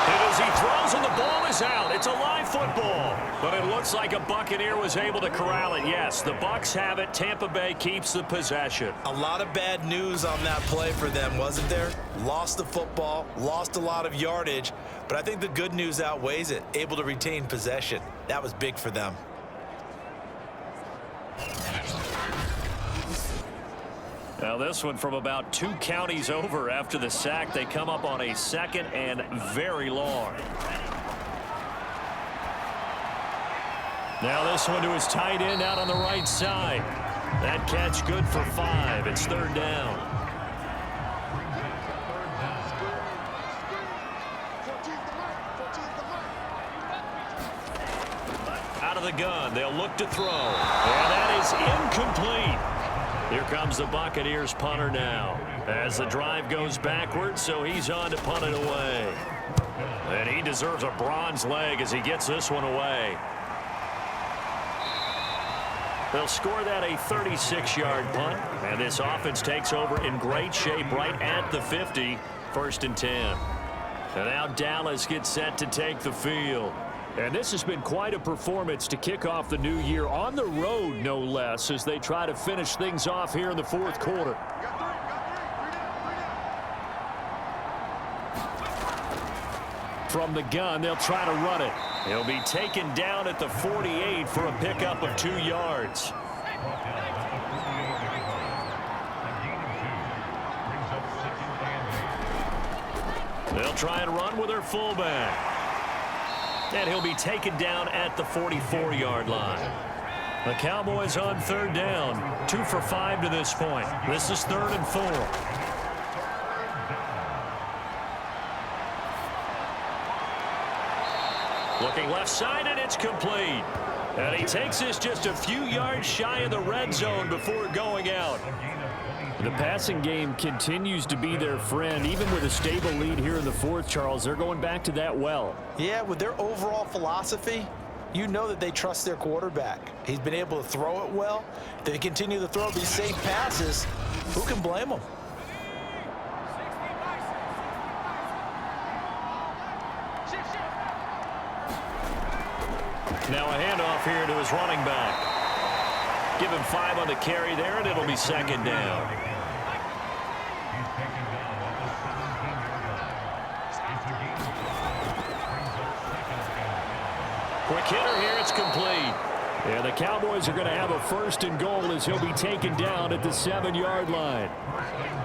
And as he throws and the ball is out, it's a live football. But it looks like a Buccaneer was able to corral it. Yes, the Bucs have it. Tampa Bay keeps the possession. A lot of bad news on that play for them, wasn't there? Lost the football, lost a lot of yardage, but I think the good news outweighs it. Able to retain possession. That was big for them. Now this one from about 2 counties over after the sack. They come up on a 2nd and very long. Now this one to his tight end out on the right side. That catch good for 5. It's 3rd down. Out of the gun. They'll look to throw. And that is incomplete. Here comes the Buccaneers punter now as the drive goes backwards, so he's on to punt it away. And he deserves a bronze leg as he gets this one away. They'll score that a 36-yard punt, and this offense takes over in great shape right at the 50, 1st and 10. And now Dallas gets set to take the field. And this has been quite a performance to kick off the new year on the road, no less, as they try to finish things off here in the 4th quarter. From the gun, they'll try to run it. He'll be taken down at the 48 for a pickup of 2 yards. They'll try and run with their fullback. And he'll be taken down at the 44-yard line. The Cowboys on 3rd down. 2 for 5 to this point. This is 3rd and 4. Looking left side, and it's complete. And he takes this just a few yards shy of the red zone before going out. The passing game continues to be their friend. Even with a stable lead here in the 4th, Charles, they're going back to that well. Yeah, with their overall philosophy, you know that they trust their quarterback. He's been able to throw it well. They continue to throw these safe passes. Who can blame them? Now a handoff here to his running back. Give him 5 on the carry there, and it'll be second down. Quick hitter here, it's complete. And the Cowboys are going to have a 1st and goal as he'll be taken down at the 7-yard line.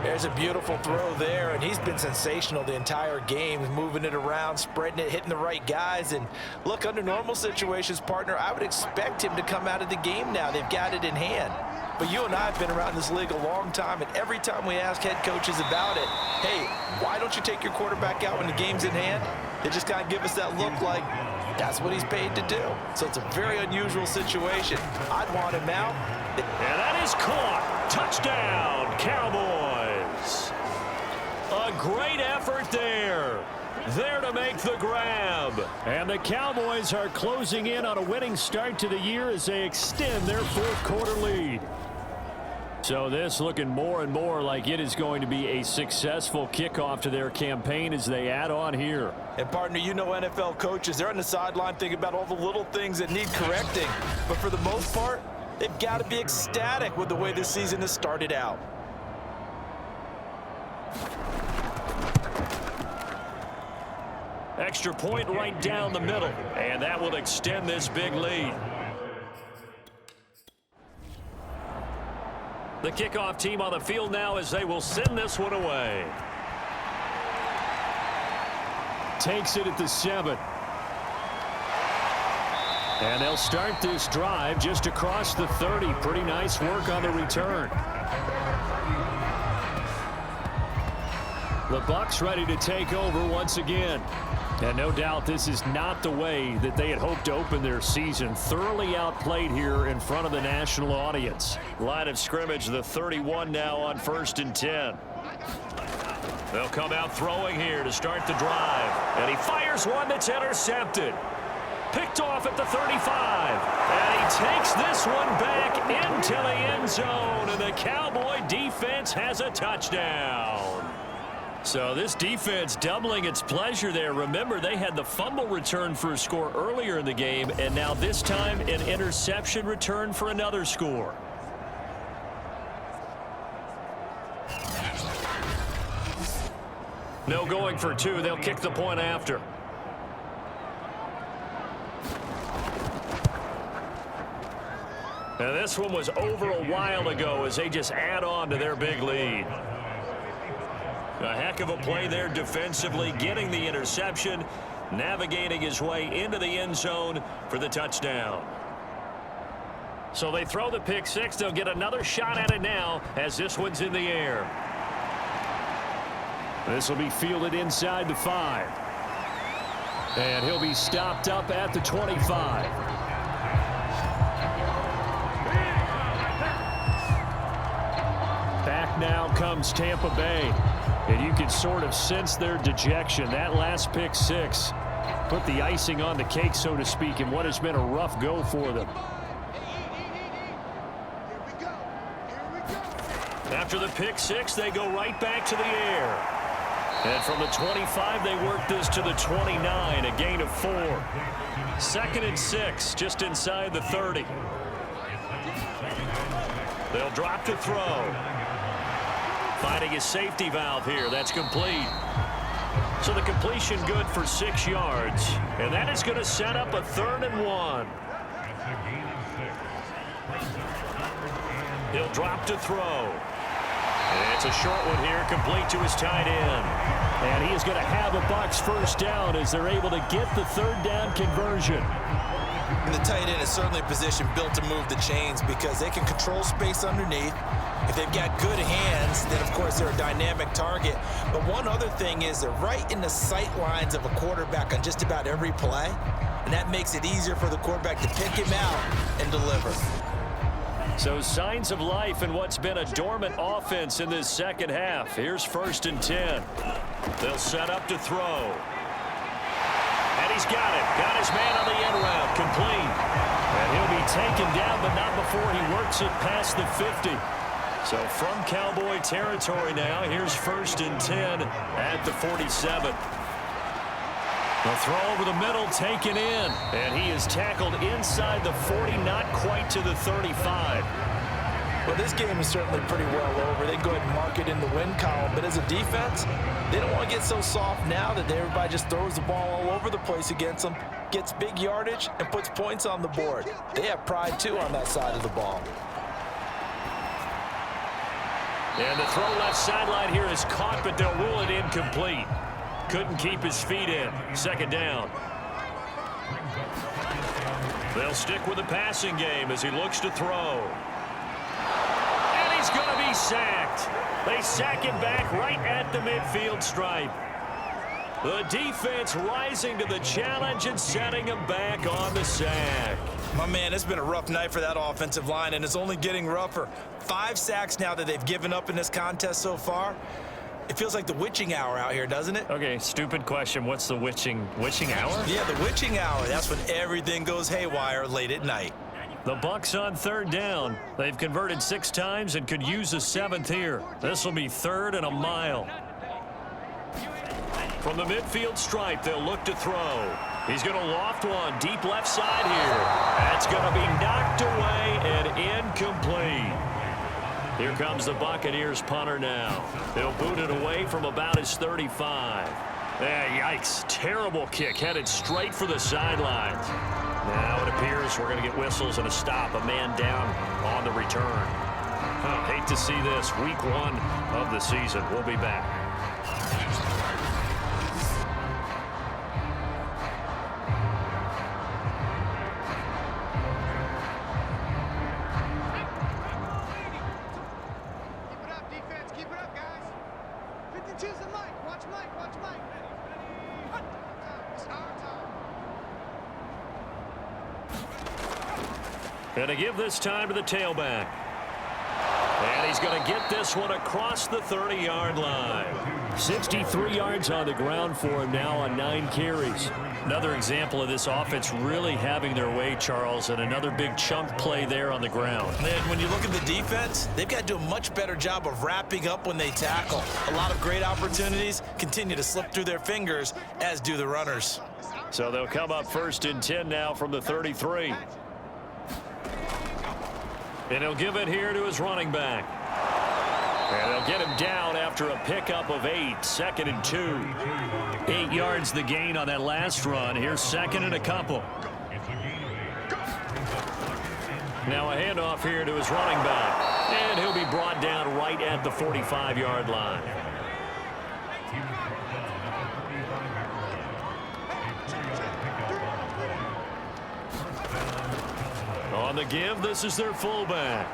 There's a beautiful throw there, and he's been sensational the entire game, moving it around, spreading it, hitting the right guys. And look, under normal situations, partner, I would expect him to come out of the game now. They've got it in hand. But you and I have been around this league a long time, and every time we ask head coaches about it, hey, why don't you take your quarterback out when the game's in hand? They just kind of give us that look like that's what he's paid to do. So it's a very unusual situation. I'd want him out. And that is caught. Touchdown, Cowboys. A great effort there. There to make the grab. And the Cowboys are closing in on a winning start to the year as they extend their 4th quarter lead. So this looking more and more like it is going to be a successful kickoff to their campaign as they add on here. And partner, you know NFL coaches, they're on the sideline thinking about all the little things that need correcting. But for the most part, they've got to be ecstatic with the way this season has started out. Extra point right down the middle, and that will extend this big lead. The kickoff team on the field now as they will send this one away. Takes it at the 7. And they'll start this drive just across the 30. Pretty nice work on the return. The Bucs ready to take over once again. And no doubt this is not the way that they had hoped to open their season. Thoroughly outplayed here in front of the national audience. Line of scrimmage, the 31 now on 1st and 10. They'll come out throwing here to start the drive. And he fires one that's intercepted. Picked off at the 35. And he takes this one back into the end zone. And the Cowboy defense has a touchdown. So this defense doubling its pleasure there. Remember, they had the fumble return for a score earlier in the game, and now this time an interception return for another score. No going for 2. They'll kick the point after. Now this one was over a while ago as they just add on to their big lead. A heck of a play there defensively, getting the interception, navigating his way into the end zone for the touchdown. So they throw the pick 6. They'll get another shot at it now as this one's in the air. This will be fielded inside the 5. And he'll be stopped up at the 25. Back now comes Tampa Bay. And you can sort of sense their dejection. That last pick 6 put the icing on the cake, so to speak, in what has been a rough go for them. After the pick 6, they go right back to the air. And from the 25, they work this to the 29, a gain of 4. 2nd and 6, just inside the 30. They'll drop to throw. Finding his safety valve here. That's complete. So the completion good for 6 yards. And that is going to set up a 3rd and 1. He'll drop to throw. And it's a short one here, complete to his tight end. And he is going to have a Bucs 1st down as they're able to get the 3rd down conversion. And the tight end is certainly a position built to move the chains because they can control space underneath. If they've got good hands, then of course they're a dynamic target. But one other thing is they're right in the sight lines of a quarterback on just about every play. And that makes it easier for the quarterback to pick him out and deliver. So signs of life in what's been a dormant offense in this second half. Here's 1st and 10. They'll set up to throw. And he's got it. Got his man on the end route. Complete. And he'll be taken down, but not before he works it past the 50. So from Cowboy territory now, here's 1st and 10 at the 47. The throw over the middle taken in. And he is tackled inside the 40, not quite to the 35. Well, this game is certainly pretty well over. They go ahead and mark it in the win column. But as a defense, they don't want to get so soft now that everybody just throws the ball all over the place against them, gets big yardage, and puts points on the board. They have pride, too, on that side of the ball. And the throw left sideline here is caught, but they'll rule it incomplete. Couldn't keep his feet in. Second down. They'll stick with the passing game as he looks to throw. And he's going to be sacked. They sack him back right at the midfield stripe. The defense rising to the challenge and setting him back on the sack. My man, it's been a rough night for that offensive line, and it's only getting rougher. 5 sacks now that they've given up in this contest so far. It feels like the witching hour out here, doesn't it? Okay, stupid question. What's the witching hour? Yeah, the witching hour. That's when everything goes haywire late at night. The Bucs on third down. They've converted 6 times and could use a 7th here. This will be 3rd and a mile. From the midfield stripe, they'll look to throw. He's going to loft one deep left side here. That's going to be knocked away and incomplete. Here comes the Buccaneers punter now. He'll boot it away from about his 35. Yikes. Terrible kick headed straight for the sidelines. Now it appears we're going to get whistles and a stop. A man down on the return. Hate to see this. Week 1 of the season. We'll be back. And to give this time to the tailback. And he's going to get this one across the 30-yard line. 63 yards on the ground for him now on 9 carries. Another example of this offense really having their way, Charles, and another big chunk play there on the ground. And when you look at the defense, they've got to do a much better job of wrapping up when they tackle. A lot of great opportunities continue to slip through their fingers, as do the runners. So they'll come up 1st and 10 now from the 33. And he'll give it here to his running back. And they'll get him down after a pickup of 8. 2nd and 2. 8 yards the gain on that last run. Here's 2nd and a couple. Now a handoff here to his running back. And he'll be brought down right at the 45-yard line. On the give, this is their fullback.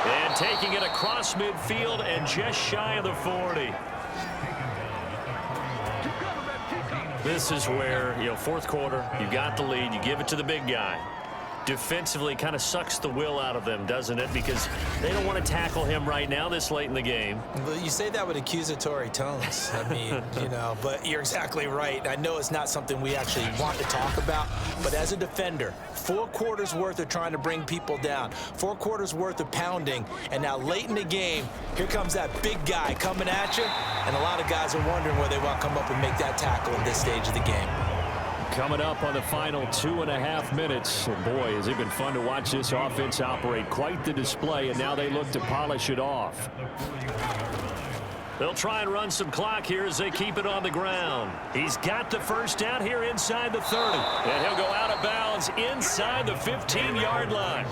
And taking it across midfield and just shy of the 40. This is where, 4th quarter, you got the lead, you give it to the big guy. Defensively kind of sucks the will out of them, doesn't it? Because they don't want to tackle him right now this late in the game. Well, you say that with accusatory tones. I mean, but you're exactly right. I know it's not something we actually want to talk about, but as a defender, 4 quarters worth of trying to bring people down, 4 quarters worth of pounding, and now late in the game, here comes that big guy coming at you, and a lot of guys are wondering where they want to come up and make that tackle at this stage of the game. Coming up on the final 2.5 minutes. And boy, has it been fun to watch this offense operate. Quite the display, and now they look to polish it off. They'll try and run some clock here as they keep it on the ground. He's got the first down here inside the 30. And he'll go out of bounds inside the 15-yard line.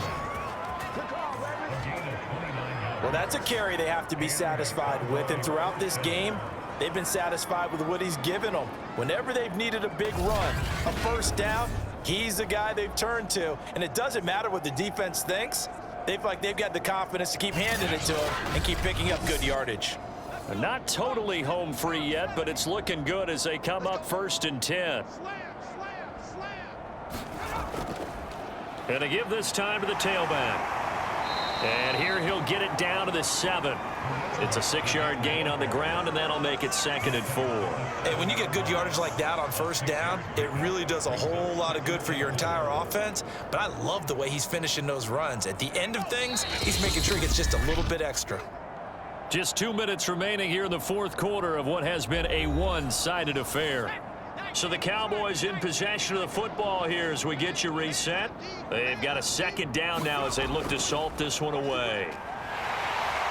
Well, that's a carry they have to be satisfied with, and throughout this game, they've been satisfied with what he's given them. Whenever they've needed a big run, a first down, he's the guy they've turned to. And it doesn't matter what the defense thinks. They've got the confidence to keep handing it to him and keep picking up good yardage. Not totally home free yet, but it's looking good as they come up 1st and 10. And to give this time to the tailback. And here he'll get it down to the 7. It's a 6-yard gain on the ground, and that'll make it 2nd and 4. Hey, when you get good yardage like that on first down, it really does a whole lot of good for your entire offense. But I love the way he's finishing those runs. At the end of things, he's making sure he gets just a little bit extra. Just 2 minutes remaining here in the 4th quarter of what has been a one-sided affair. So the Cowboys in possession of the football here as we get you reset. They've got a second down now as they look to salt this one away.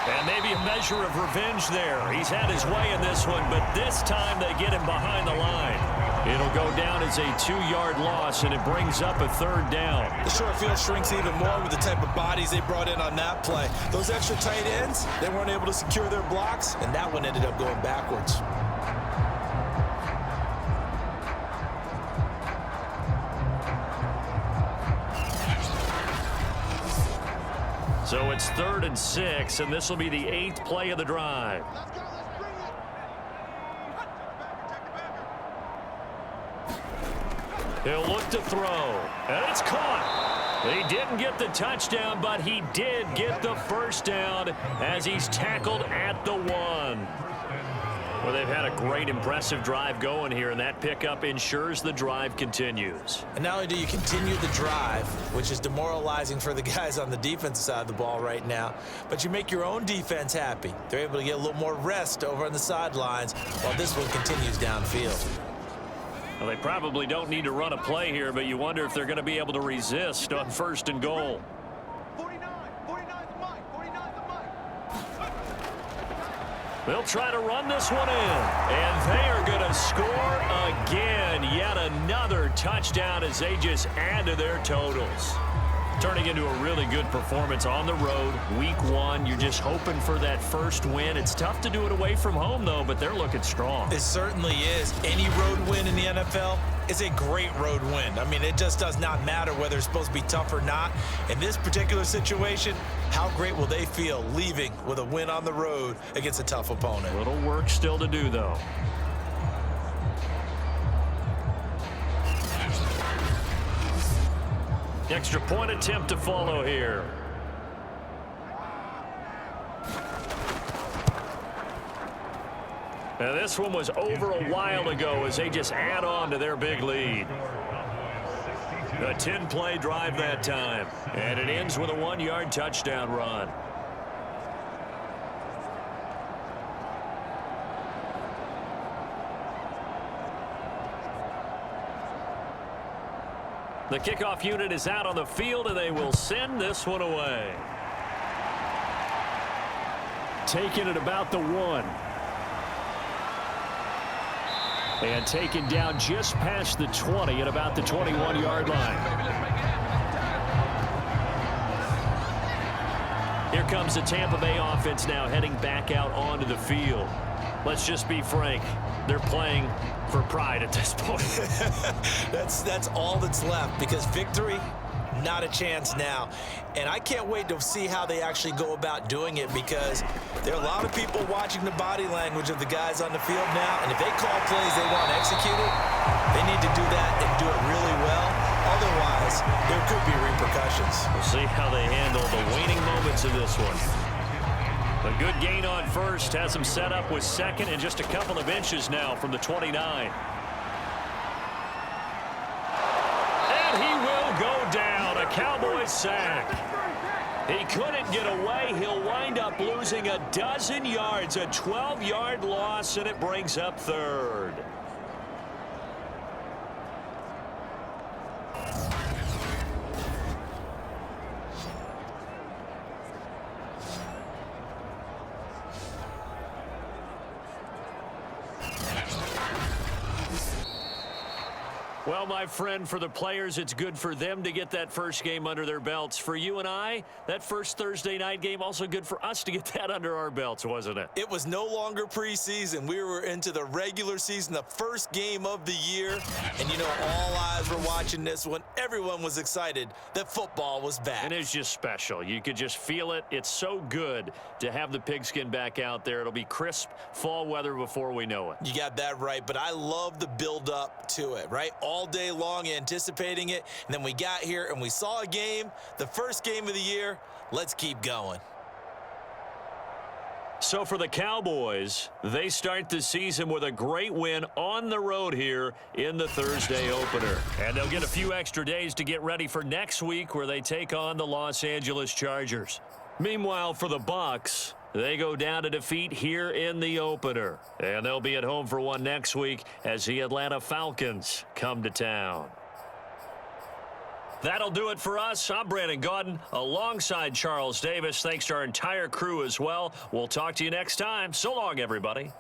And maybe a measure of revenge there. He's had his way in this one, but this time they get him behind the line. It'll go down as a 2-yard loss, and it brings up a third down. The short field shrinks even more with the type of bodies they brought in on that play. Those extra tight ends, they weren't able to secure their blocks, and that one ended up going backwards. So it's 3rd and 6, and this will be the 8th play of the drive. He'll look to throw, and it's caught. He didn't get the touchdown, but he did get the first down as he's tackled at the 1. Well, they've had a great, impressive drive going here, and that pickup ensures the drive continues. And not only do you continue the drive, which is demoralizing for the guys on the defensive side of the ball right now, but you make your own defense happy. They're able to get a little more rest over on the sidelines while this one continues downfield. Well, they probably don't need to run a play here, but you wonder if they're going to be able to resist on 1st and goal. They'll try to run this one in, and they are going to score again. Yet another touchdown as they just add to their totals. Turning into a really good performance on the road. Week 1, you're just hoping for that first win. It's tough to do it away from home, though, but they're looking strong. It certainly is. Any road win in the NFL is a great road win. I mean, it just does not matter whether it's supposed to be tough or not. In this particular situation, how great will they feel leaving with a win on the road against a tough opponent? A little work still to do, though. Extra point attempt to follow here. Now this one was over a while ago as they just add on to their big lead. A 10-play drive that time. And it ends with a 1-yard touchdown run. The kickoff unit is out on the field, and they will send this one away. Taken at about the 1. And taken down just past the 20 at about the 21-yard line. Here comes the Tampa Bay offense now heading back out onto the field. Let's just be frank. They're playing for pride at this point. That's all that's left, because victory, not a chance now. And I can't wait to see how they actually go about doing it, because there are a lot of people watching the body language of the guys on the field now, and if they call plays they want executed, they need to do that and do it really well. Otherwise, there could be repercussions. We'll see how they handle the waning moments of this one. A good gain on 1st has him set up with 2nd and just a couple of inches now from the 29. And he will go down. A Cowboys sack. He couldn't get away. He'll wind up losing a dozen yards. A 12-yard loss, and it brings up 3rd. Well, my friend, for the players, it's good for them to get that first game under their belts. For you and I, that first Thursday night game, also good for us to get that under our belts, wasn't it? It was no longer preseason. We were into the regular season, the first game of the year. And, you know, all eyes were watching this one. Everyone was excited that football was back. And it's just special. You could just feel it. It's so good to have the pigskin back out there. It'll be crisp fall weather before we know it. You got that right, but I love the build-up to it, right? All day long anticipating it, and then we got here and we saw a game, the first game of the year. Let's keep going. So for the Cowboys, they start the season with a great win on the road here in the Thursday opener. And they'll get a few extra days to get ready for next week where they take on the Los Angeles Chargers. Meanwhile, for the Bucs, They go down to defeat here in the opener. And they'll be at home for one next week as the Atlanta Falcons come to town. That'll do it for us. I'm Brandon Gaudin alongside Charles Davis. Thanks to our entire crew as well. We'll talk to you next time. So long, everybody.